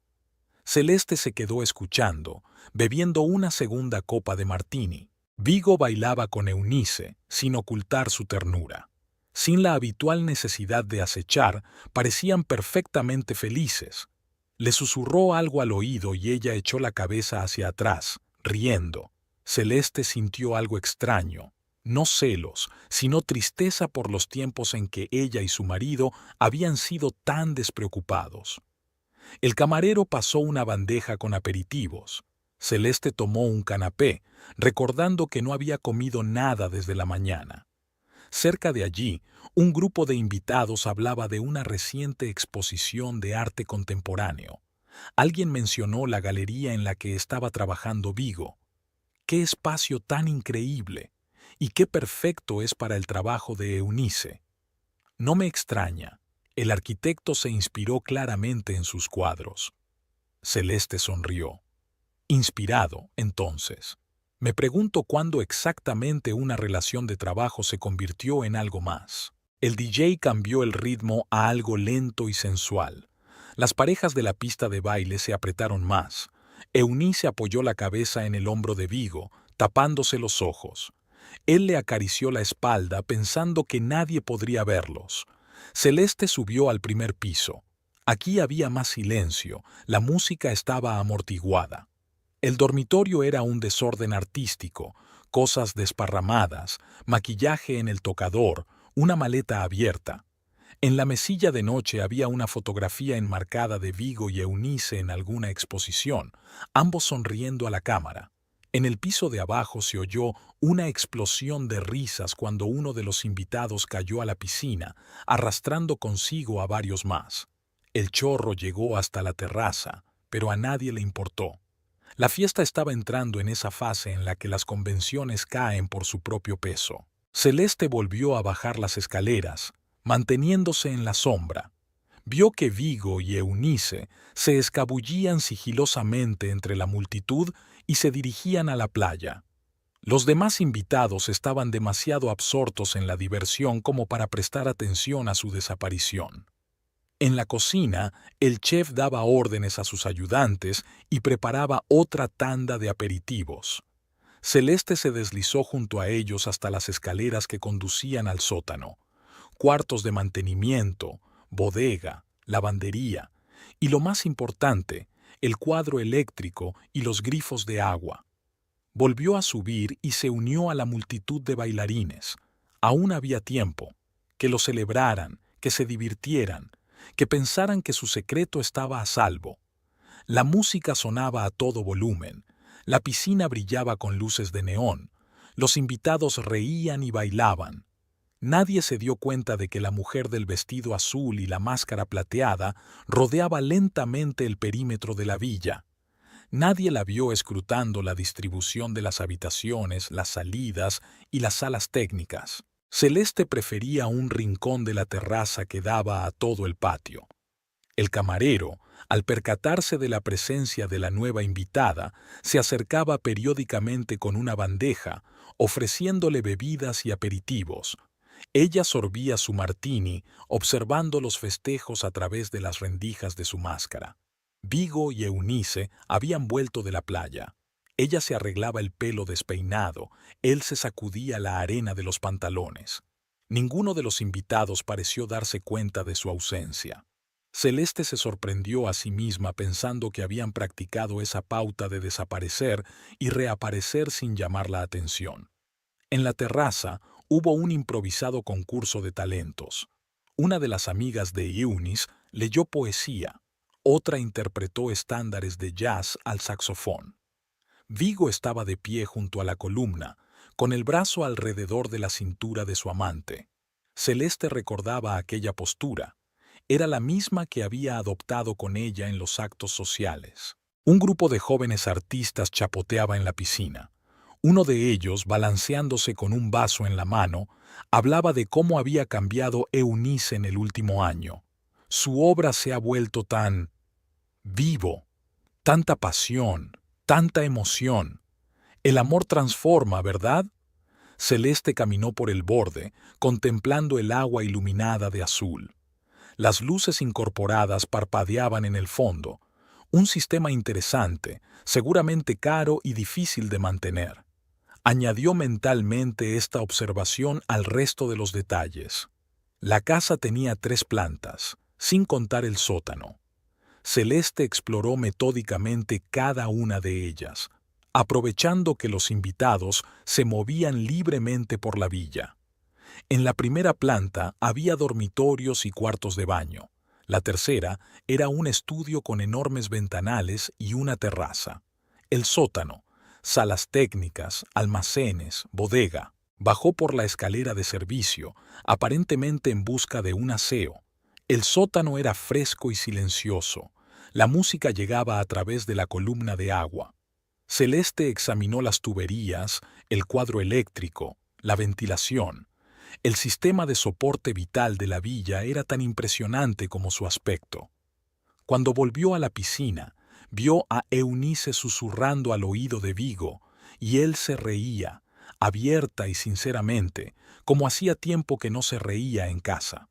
Celeste se quedó escuchando, bebiendo una segunda copa de martini. Vigo bailaba con Eunice, sin ocultar su ternura. Sin la habitual necesidad de acechar, parecían perfectamente felices. Le susurró algo al oído y ella echó la cabeza hacia atrás, riendo. Celeste sintió algo extraño, no celos, sino tristeza por los tiempos en que ella y su marido habían sido tan despreocupados. El camarero pasó una bandeja con aperitivos. Celeste tomó un canapé, recordando que no había comido nada desde la mañana. Cerca de allí, un grupo de invitados hablaba de una reciente exposición de arte contemporáneo. Alguien mencionó la galería en la que estaba trabajando Vigo. ¡Qué espacio tan increíble! Y qué perfecto es para el trabajo de Eunice. No me extraña. El arquitecto se inspiró claramente en sus cuadros. Celeste sonrió. Inspirado, entonces. Me pregunto cuándo exactamente una relación de trabajo se convirtió en algo más. El DJ cambió el ritmo a algo lento y sensual. Las parejas de la pista de baile se apretaron más. Eunice apoyó la cabeza en el hombro de Vigo, tapándose los ojos. Él le acarició la espalda pensando que nadie podría verlos. Celeste subió al primer piso. Aquí había más silencio, la música estaba amortiguada. El dormitorio era un desorden artístico, cosas desparramadas, maquillaje en el tocador, una maleta abierta. En la mesilla de noche había una fotografía enmarcada de Vigo y Eunice en alguna exposición, ambos sonriendo a la cámara. En el piso de abajo se oyó una explosión de risas cuando uno de los invitados cayó a la piscina, arrastrando consigo a varios más. El chorro llegó hasta la terraza, pero a nadie le importó. La fiesta estaba entrando en esa fase en la que las convenciones caen por su propio peso. Celeste volvió a bajar las escaleras, manteniéndose en la sombra. Vio que Vigo y Eunice se escabullían sigilosamente entre la multitud y se dirigían a la playa. Los demás invitados estaban demasiado absortos en la diversión como para prestar atención a su desaparición. En la cocina, el chef daba órdenes a sus ayudantes y preparaba otra tanda de aperitivos. Celeste se deslizó junto a ellos hasta las escaleras que conducían al sótano. Cuartos de mantenimiento, bodega, lavandería y, lo más importante, el cuadro eléctrico y los grifos de agua. Volvió a subir y se unió a la multitud de bailarines. Aún había tiempo. Que lo celebraran, que se divirtieran, que pensaran que su secreto estaba a salvo. La música sonaba a todo volumen. La piscina brillaba con luces de neón. Los invitados reían y bailaban. Nadie se dio cuenta de que la mujer del vestido azul y la máscara plateada rodeaba lentamente el perímetro de la villa. Nadie la vio escrutando la distribución de las habitaciones, las salidas y las salas técnicas. Celeste prefería un rincón de la terraza que daba a todo el patio. El camarero, al percatarse de la presencia de la nueva invitada, se acercaba periódicamente con una bandeja, ofreciéndole bebidas y aperitivos. Ella sorbía su martini, observando los festejos a través de las rendijas de su máscara. Vigo y Eunice habían vuelto de la playa. Ella se arreglaba el pelo despeinado, él se sacudía la arena de los pantalones. Ninguno de los invitados pareció darse cuenta de su ausencia. Celeste se sorprendió a sí misma pensando que habían practicado esa pauta de desaparecer y reaparecer sin llamar la atención. En la terraza hubo un improvisado concurso de talentos. Una de las amigas de Eunice leyó poesía, otra interpretó estándares de jazz al saxofón. Vigo estaba de pie junto a la columna, con el brazo alrededor de la cintura de su amante. Celeste recordaba aquella postura. Era la misma que había adoptado con ella en los actos sociales. Un grupo de jóvenes artistas chapoteaba en la piscina. Uno de ellos, balanceándose con un vaso en la mano, hablaba de cómo había cambiado Eunice en el último año. Su obra se ha vuelto tan vivo, tanta pasión, tanta emoción. El amor transforma, ¿verdad? Celeste caminó por el borde, contemplando el agua iluminada de azul. Las luces incorporadas parpadeaban en el fondo, un sistema interesante, seguramente caro y difícil de mantener. Añadió mentalmente esta observación al resto de los detalles. La casa tenía 3 plantas, sin contar el sótano. Celeste exploró metódicamente cada una de ellas, aprovechando que los invitados se movían libremente por la villa. En la primera planta había dormitorios y cuartos de baño. La tercera era un estudio con enormes ventanales y una terraza. El sótano, salas técnicas, almacenes, bodega. Bajó por la escalera de servicio, aparentemente en busca de un aseo. El sótano era fresco y silencioso. La música llegaba a través de la columna de agua. Celeste examinó las tuberías, el cuadro eléctrico, la ventilación. El sistema de soporte vital de la villa era tan impresionante como su aspecto. Cuando volvió a la piscina, vio a Eunice susurrando al oído de Vigo, y él se reía, abierta y sinceramente, como hacía tiempo que no se reía en casa.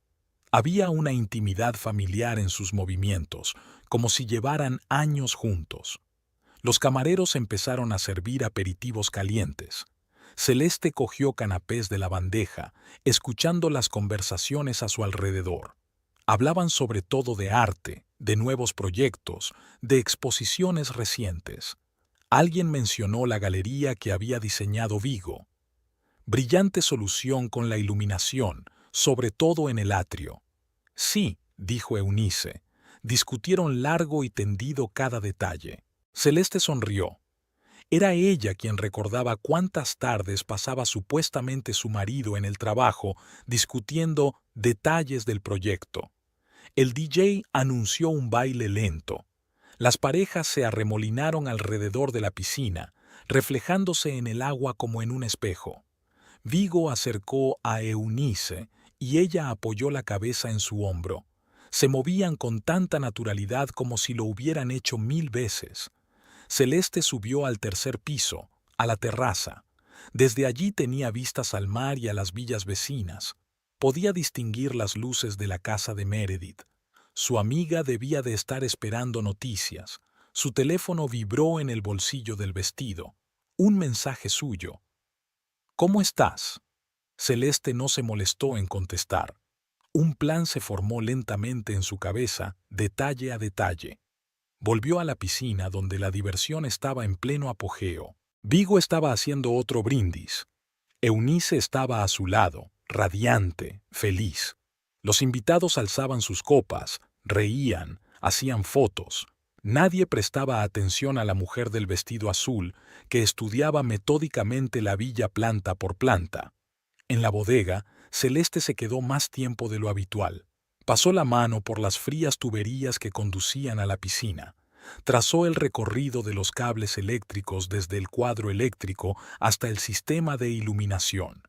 Había una intimidad familiar en sus movimientos, como si llevaran años juntos. Los camareros empezaron a servir aperitivos calientes. Celeste cogió canapés de la bandeja, escuchando las conversaciones a su alrededor. Hablaban sobre todo de arte, de nuevos proyectos, de exposiciones recientes. Alguien mencionó la galería que había diseñado Vigo. Brillante solución con la iluminación, sobre todo en el atrio. Sí, dijo Eunice. Discutieron largo y tendido cada detalle. Celeste sonrió. Era ella quien recordaba cuántas tardes pasaba supuestamente su marido en el trabajo discutiendo detalles del proyecto. El DJ anunció un baile lento. Las parejas se arremolinaron alrededor de la piscina, reflejándose en el agua como en un espejo. Vigo acercó a Eunice y ella apoyó la cabeza en su hombro. Se movían con tanta naturalidad como si lo hubieran hecho 1000 veces. Celeste subió al tercer piso, a la terraza. Desde allí tenía vistas al mar y a las villas vecinas. Podía distinguir las luces de la casa de Meredith. Su amiga debía de estar esperando noticias. Su teléfono vibró en el bolsillo del vestido. Un mensaje suyo. ¿Cómo estás? Celeste no se molestó en contestar. Un plan se formó lentamente en su cabeza, detalle a detalle. Volvió a la piscina donde la diversión estaba en pleno apogeo. Vigo estaba haciendo otro brindis. Eunice estaba a su lado, radiante, feliz. Los invitados alzaban sus copas, reían, hacían fotos. Nadie prestaba atención a la mujer del vestido azul, que estudiaba metódicamente la villa planta por planta. En la bodega, Celeste se quedó más tiempo de lo habitual. Pasó la mano por las frías tuberías que conducían a la piscina. Trazó el recorrido de los cables eléctricos desde el cuadro eléctrico hasta el sistema de iluminación.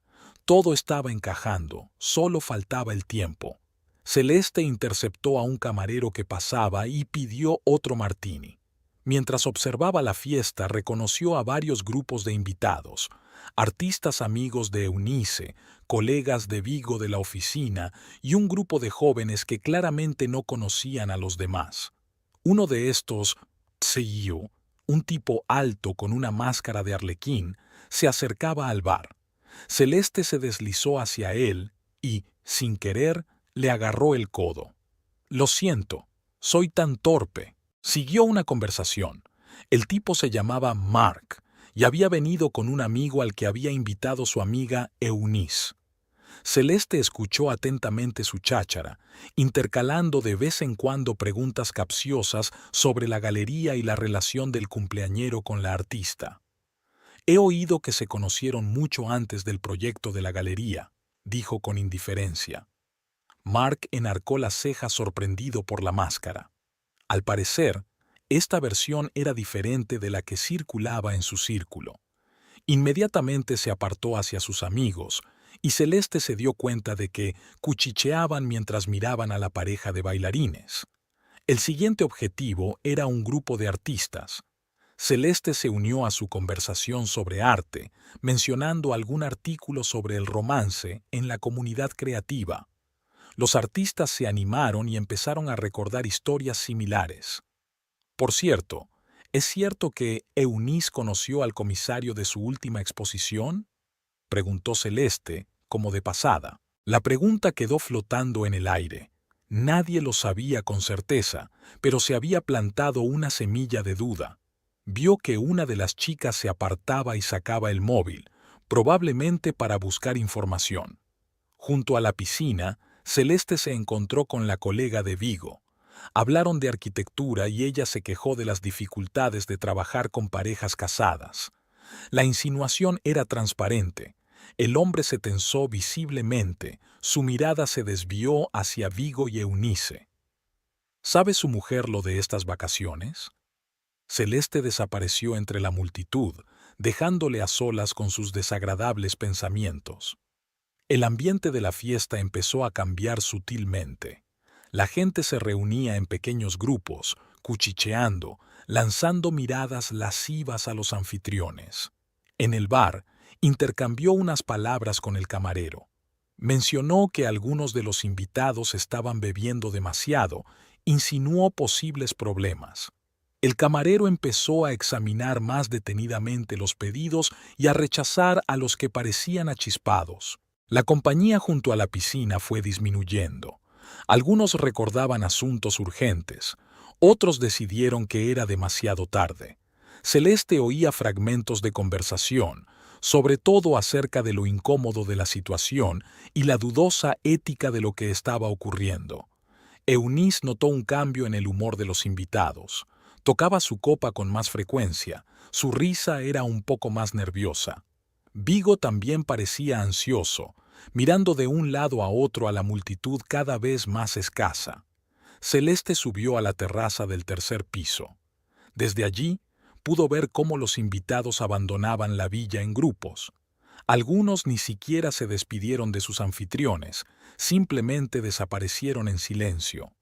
Todo estaba encajando, solo faltaba el tiempo. Celeste interceptó a un camarero que pasaba y pidió otro martini. Mientras observaba la fiesta, reconoció a varios grupos de invitados, artistas amigos de Eunice, colegas de Vigo de la oficina y un grupo de jóvenes que claramente no conocían a los demás. Uno de estos, Tsiyu, un tipo alto con una máscara de arlequín, se acercaba al bar. Celeste se deslizó hacia él y, sin querer, le agarró el codo. «Lo siento, soy tan torpe». Siguió una conversación. El tipo se llamaba Mark y había venido con un amigo al que había invitado su amiga Eunice. Celeste escuchó atentamente su cháchara, intercalando de vez en cuando preguntas capciosas sobre la galería y la relación del cumpleañero con la artista. «He oído que se conocieron mucho antes del proyecto de la galería», dijo con indiferencia. Mark enarcó las cejas sorprendido por la máscara. Al parecer, esta versión era diferente de la que circulaba en su círculo. Inmediatamente se apartó hacia sus amigos, y Celeste se dio cuenta de que cuchicheaban mientras miraban a la pareja de bailarines. El siguiente objetivo era un grupo de artistas. Celeste se unió a su conversación sobre arte, mencionando algún artículo sobre el romance en la comunidad creativa. Los artistas se animaron y empezaron a recordar historias similares. Por cierto, ¿es cierto que Eunice conoció al comisario de su última exposición?, preguntó Celeste, como de pasada. La pregunta quedó flotando en el aire. Nadie lo sabía con certeza, pero se había plantado una semilla de duda. Vio que una de las chicas se apartaba y sacaba el móvil, probablemente para buscar información. Junto a la piscina, Celeste se encontró con la colega de Vigo. Hablaron de arquitectura y ella se quejó de las dificultades de trabajar con parejas casadas. La insinuación era transparente. El hombre se tensó visiblemente, su mirada se desvió hacia Vigo y Eunice. ¿Sabe su mujer lo de estas vacaciones? Celeste desapareció entre la multitud, dejándole a solas con sus desagradables pensamientos. El ambiente de la fiesta empezó a cambiar sutilmente. La gente se reunía en pequeños grupos, cuchicheando, lanzando miradas lascivas a los anfitriones. En el bar, intercambió unas palabras con el camarero. Mencionó que algunos de los invitados estaban bebiendo demasiado, insinuó posibles problemas. El camarero empezó a examinar más detenidamente los pedidos y a rechazar a los que parecían achispados. La compañía junto a la piscina fue disminuyendo. Algunos recordaban asuntos urgentes, otros decidieron que era demasiado tarde. Celeste oía fragmentos de conversación, sobre todo acerca de lo incómodo de la situación y la dudosa ética de lo que estaba ocurriendo. Eunice notó un cambio en el humor de los invitados. Tocaba su copa con más frecuencia, su risa era un poco más nerviosa. Vigo también parecía ansioso, mirando de un lado a otro a la multitud cada vez más escasa. Celeste subió a la terraza del tercer piso. Desde allí, pudo ver cómo los invitados abandonaban la villa en grupos. Algunos ni siquiera se despidieron de sus anfitriones, simplemente desaparecieron en silencio.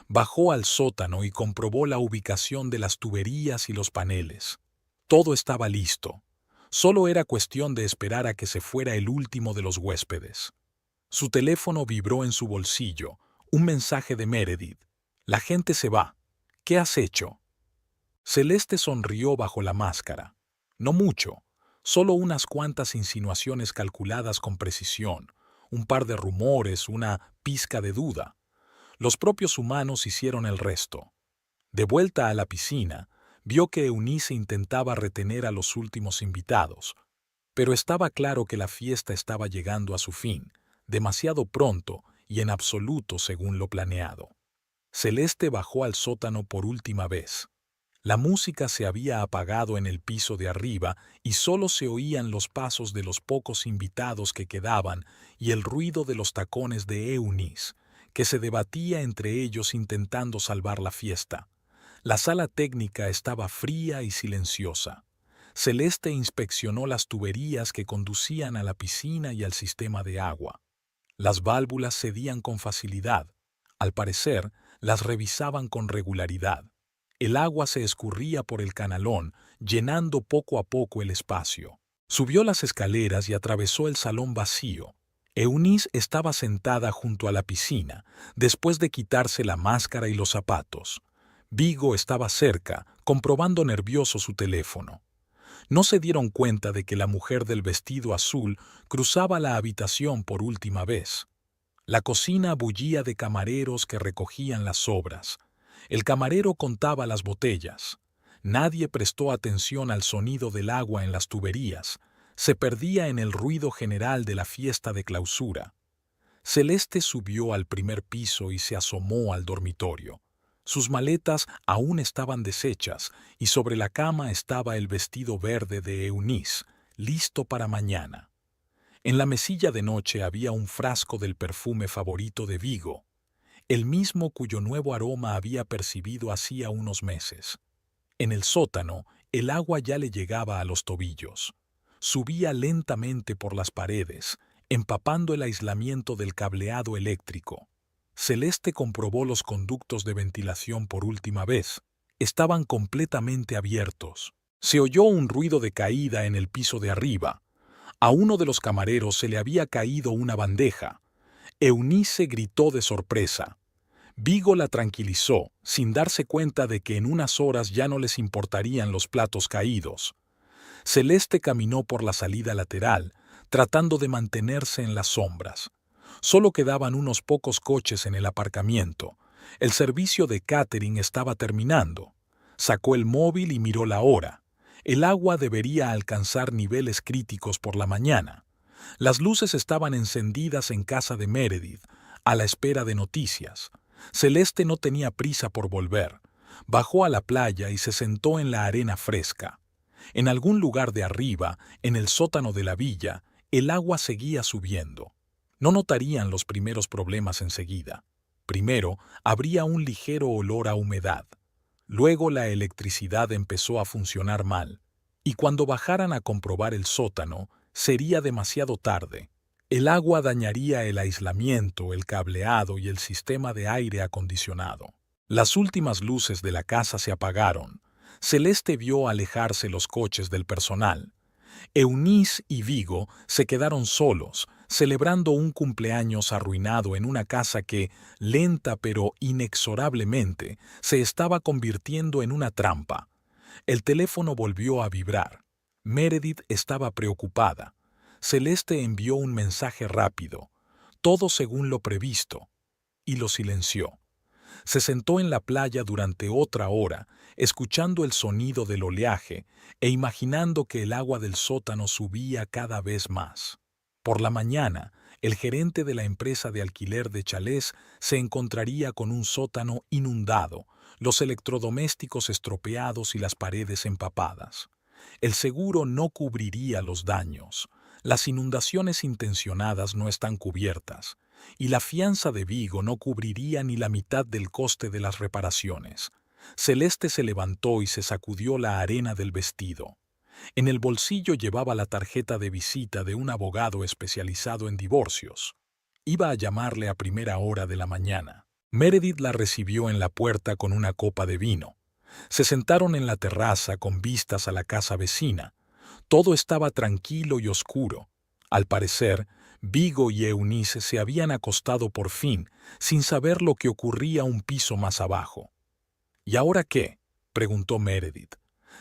Bajó al sótano y comprobó la ubicación de las tuberías y los paneles. Todo estaba listo. Solo era cuestión de esperar a que se fuera el último de los huéspedes. Su teléfono vibró en su bolsillo, un mensaje de Meredith. La gente se va. ¿Qué has hecho? Celeste sonrió bajo la máscara. No mucho, solo unas cuantas insinuaciones calculadas con precisión, un par de rumores, una pizca de duda. Los propios humanos hicieron el resto. De vuelta a la piscina, vio que Eunice intentaba retener a los últimos invitados, pero estaba claro que la fiesta estaba llegando a su fin, demasiado pronto y en absoluto según lo planeado. Celeste bajó al sótano por última vez. La música se había apagado en el piso de arriba y solo se oían los pasos de los pocos invitados que quedaban y el ruido de los tacones de Eunice, que se debatía entre ellos intentando salvar la fiesta. La sala técnica estaba fría y silenciosa. Celeste inspeccionó las tuberías que conducían a la piscina y al sistema de agua. Las válvulas cedían con facilidad. Al parecer, las revisaban con regularidad. El agua se escurría por el canalón, llenando poco a poco el espacio. Subió las escaleras y atravesó el salón vacío. Eunice estaba sentada junto a la piscina, después de quitarse la máscara y los zapatos. Vigo estaba cerca, comprobando nervioso su teléfono. No se dieron cuenta de que la mujer del vestido azul cruzaba la habitación por última vez. La cocina bullía de camareros que recogían las sobras. El camarero contaba las botellas. Nadie prestó atención al sonido del agua en las tuberías. Se perdía en el ruido general de la fiesta de clausura. Celeste subió al primer piso y se asomó al dormitorio. Sus maletas aún estaban deshechas y sobre la cama estaba el vestido verde de Eunice, listo para mañana. En la mesilla de noche había un frasco del perfume favorito de Vigo, el mismo cuyo nuevo aroma había percibido hacía unos meses. En el sótano, el agua ya le llegaba a los tobillos. subía lentamente por las paredes, empapando el aislamiento del cableado eléctrico. Celeste comprobó los conductos de ventilación por última vez. Estaban completamente abiertos. Se oyó un ruido de caída en el piso de arriba. A uno de los camareros se le había caído una bandeja. Eunice gritó de sorpresa. Vigo la tranquilizó, sin darse cuenta de que en unas horas ya no les importarían los platos caídos. Celeste caminó por la salida lateral, tratando de mantenerse en las sombras. Solo quedaban unos pocos coches en el aparcamiento. El servicio de catering estaba terminando. Sacó el móvil y miró la hora. El agua debería alcanzar niveles críticos por la mañana. Las luces estaban encendidas en casa de Meredith, a la espera de noticias. Celeste no tenía prisa por volver. Bajó a la playa y se sentó en la arena fresca. En algún lugar de arriba, en el sótano de la villa, el agua seguía subiendo. No notarían los primeros problemas enseguida. Primero, habría un ligero olor a humedad. Luego la electricidad empezó a funcionar mal, y cuando bajaran a comprobar el sótano, sería demasiado tarde. El agua dañaría el aislamiento, el cableado y el sistema de aire acondicionado. Las últimas luces de la casa se apagaron. Celeste vio alejarse los coches del personal. Eunice y Vigo se quedaron solos, celebrando un cumpleaños arruinado en una casa que, lenta pero inexorablemente, se estaba convirtiendo en una trampa. El teléfono volvió a vibrar. Meredith estaba preocupada. Celeste envió un mensaje rápido, todo según lo previsto, y lo silenció. Se sentó en la playa durante otra hora, escuchando el sonido del oleaje e imaginando que el agua del sótano subía cada vez más. Por la mañana, el gerente de la empresa de alquiler de chalés se encontraría con un sótano inundado, los electrodomésticos estropeados y las paredes empapadas. El seguro no cubriría los daños. Las inundaciones intencionadas no están cubiertas, y la fianza de Vigo no cubriría ni la mitad del coste de las reparaciones. Celeste se levantó y se sacudió la arena del vestido. En el bolsillo llevaba la tarjeta de visita de un abogado especializado en divorcios. Iba a llamarle a primera hora de la mañana. Meredith la recibió en la puerta con una copa de vino. Se sentaron en la terraza con vistas a la casa vecina. Todo estaba tranquilo y oscuro. Al parecer, Vigo y Eunice se habían acostado por fin, sin saber lo que ocurría un piso más abajo. ¿Y ahora qué?, preguntó Meredith.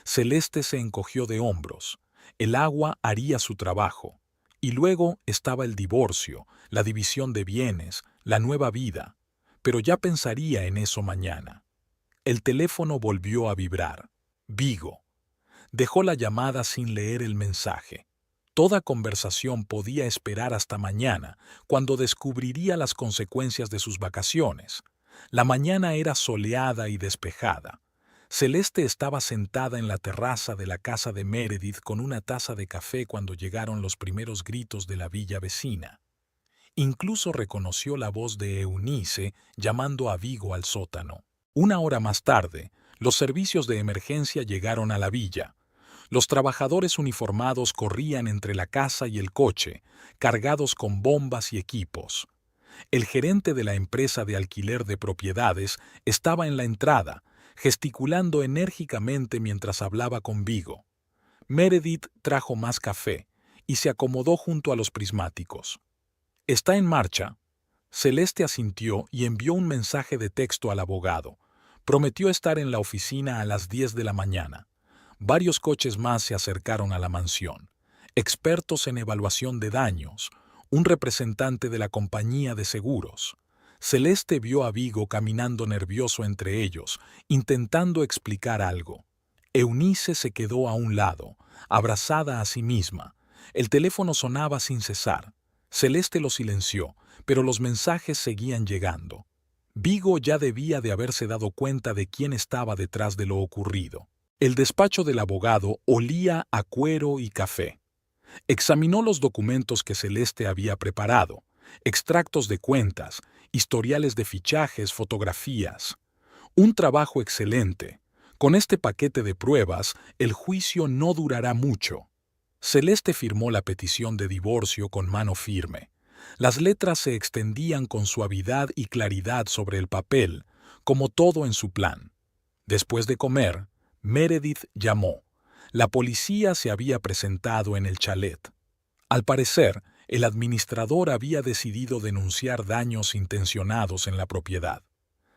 Celeste se encogió de hombros. El agua haría su trabajo. Y luego estaba el divorcio, la división de bienes, la nueva vida. Pero ya pensaría en eso mañana. El teléfono volvió a vibrar. Vigo. Dejó la llamada sin leer el mensaje. Toda conversación podía esperar hasta mañana, cuando descubriría las consecuencias de sus vacaciones. La mañana era soleada y despejada. Celeste estaba sentada en la terraza de la casa de Meredith con una taza de café cuando llegaron los primeros gritos de la villa vecina. Incluso reconoció la voz de Eunice llamando a Vigo al sótano. Una hora más tarde, los servicios de emergencia llegaron a la villa. Los trabajadores uniformados corrían entre la casa y el coche, cargados con bombas y equipos. El gerente de la empresa de alquiler de propiedades estaba en la entrada, gesticulando enérgicamente mientras hablaba con Vigo. Meredith trajo más café y se acomodó junto a los prismáticos. «¿Está en marcha?» Celeste asintió y envió un mensaje de texto al abogado. Prometió estar en la oficina a las 10 de la mañana. Varios coches más se acercaron a la mansión. Expertos en evaluación de daños, un representante de la compañía de seguros. Celeste vio a Vigo caminando nervioso entre ellos, intentando explicar algo. Eunice se quedó a un lado, abrazada a sí misma. El teléfono sonaba sin cesar. Celeste lo silenció, pero los mensajes seguían llegando. Vigo ya debía de haberse dado cuenta de quién estaba detrás de lo ocurrido. El despacho del abogado olía a cuero y café. Examinó los documentos que Celeste había preparado, extractos de cuentas, historiales de fichajes, fotografías. Un trabajo excelente. Con este paquete de pruebas, el juicio no durará mucho. Celeste firmó la petición de divorcio con mano firme. Las letras se extendían con suavidad y claridad sobre el papel, como todo en su plan. Después de comer, Meredith llamó. La policía se había presentado en el chalet. Al parecer, el administrador había decidido denunciar daños intencionados en la propiedad.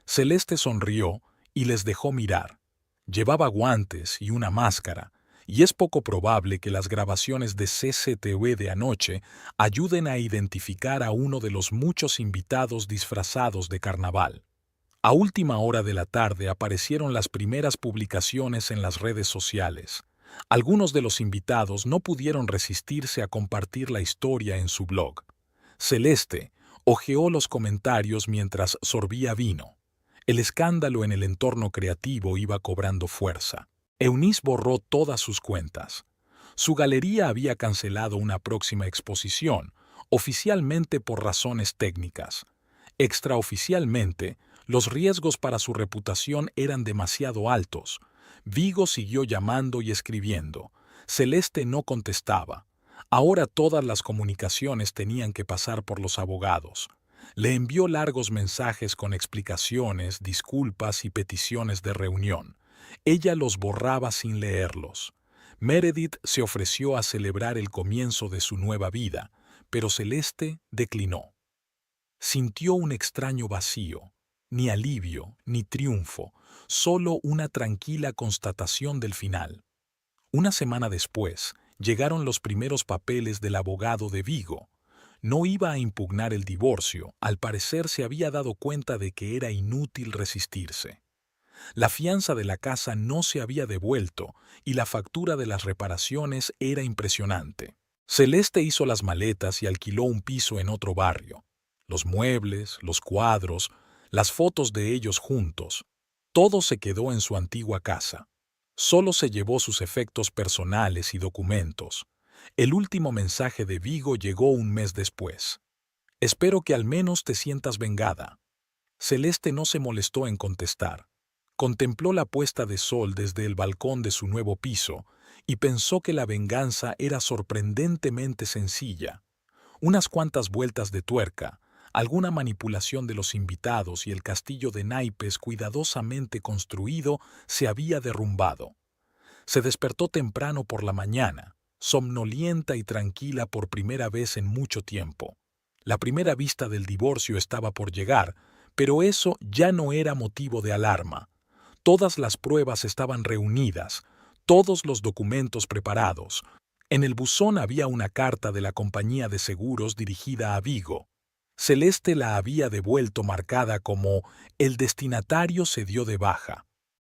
Celeste sonrió y les dejó mirar. Llevaba guantes y una máscara, y es poco probable que las grabaciones de CCTV de anoche ayuden a identificar a uno de los muchos invitados disfrazados de carnaval. A última hora de la tarde aparecieron las primeras publicaciones en las redes sociales. Algunos de los invitados no pudieron resistirse a compartir la historia en su blog. Celeste hojeó los comentarios mientras sorbía vino. El escándalo en el entorno creativo iba cobrando fuerza. Eunice borró todas sus cuentas. Su galería había cancelado una próxima exposición, oficialmente por razones técnicas. Extraoficialmente, los riesgos para su reputación eran demasiado altos. Vigo siguió llamando y escribiendo. Celeste no contestaba. Ahora todas las comunicaciones tenían que pasar por los abogados. Le envió largos mensajes con explicaciones, disculpas y peticiones de reunión. Ella los borraba sin leerlos. Meredith se ofreció a celebrar el comienzo de su nueva vida, pero Celeste declinó. Sintió un extraño vacío, ni alivio, ni triunfo, solo una tranquila constatación del final. Una semana después, llegaron los primeros papeles del abogado de Vigo. No iba a impugnar el divorcio, al parecer se había dado cuenta de que era inútil resistirse. La fianza de la casa no se había devuelto y la factura de las reparaciones era impresionante. Celeste hizo las maletas y alquiló un piso en otro barrio. Los muebles, los cuadros, las fotos de ellos juntos, todo se quedó en su antigua casa. Solo se llevó sus efectos personales y documentos. El último mensaje de Vigo llegó un mes después. Espero que al menos te sientas vengada. Celeste no se molestó en contestar. Contempló la puesta de sol desde el balcón de su nuevo piso y pensó que la venganza era sorprendentemente sencilla. Unas cuantas vueltas de tuerca, alguna manipulación de los invitados y el castillo de naipes cuidadosamente construido se había derrumbado. Se despertó temprano por la mañana, somnolienta y tranquila por primera vez en mucho tiempo. La primera vista del divorcio estaba por llegar, pero eso ya no era motivo de alarma. Todas las pruebas estaban reunidas, todos los documentos preparados. En el buzón había una carta de la compañía de seguros dirigida a Vigo. Celeste la había devuelto marcada como «El destinatario se dio de baja».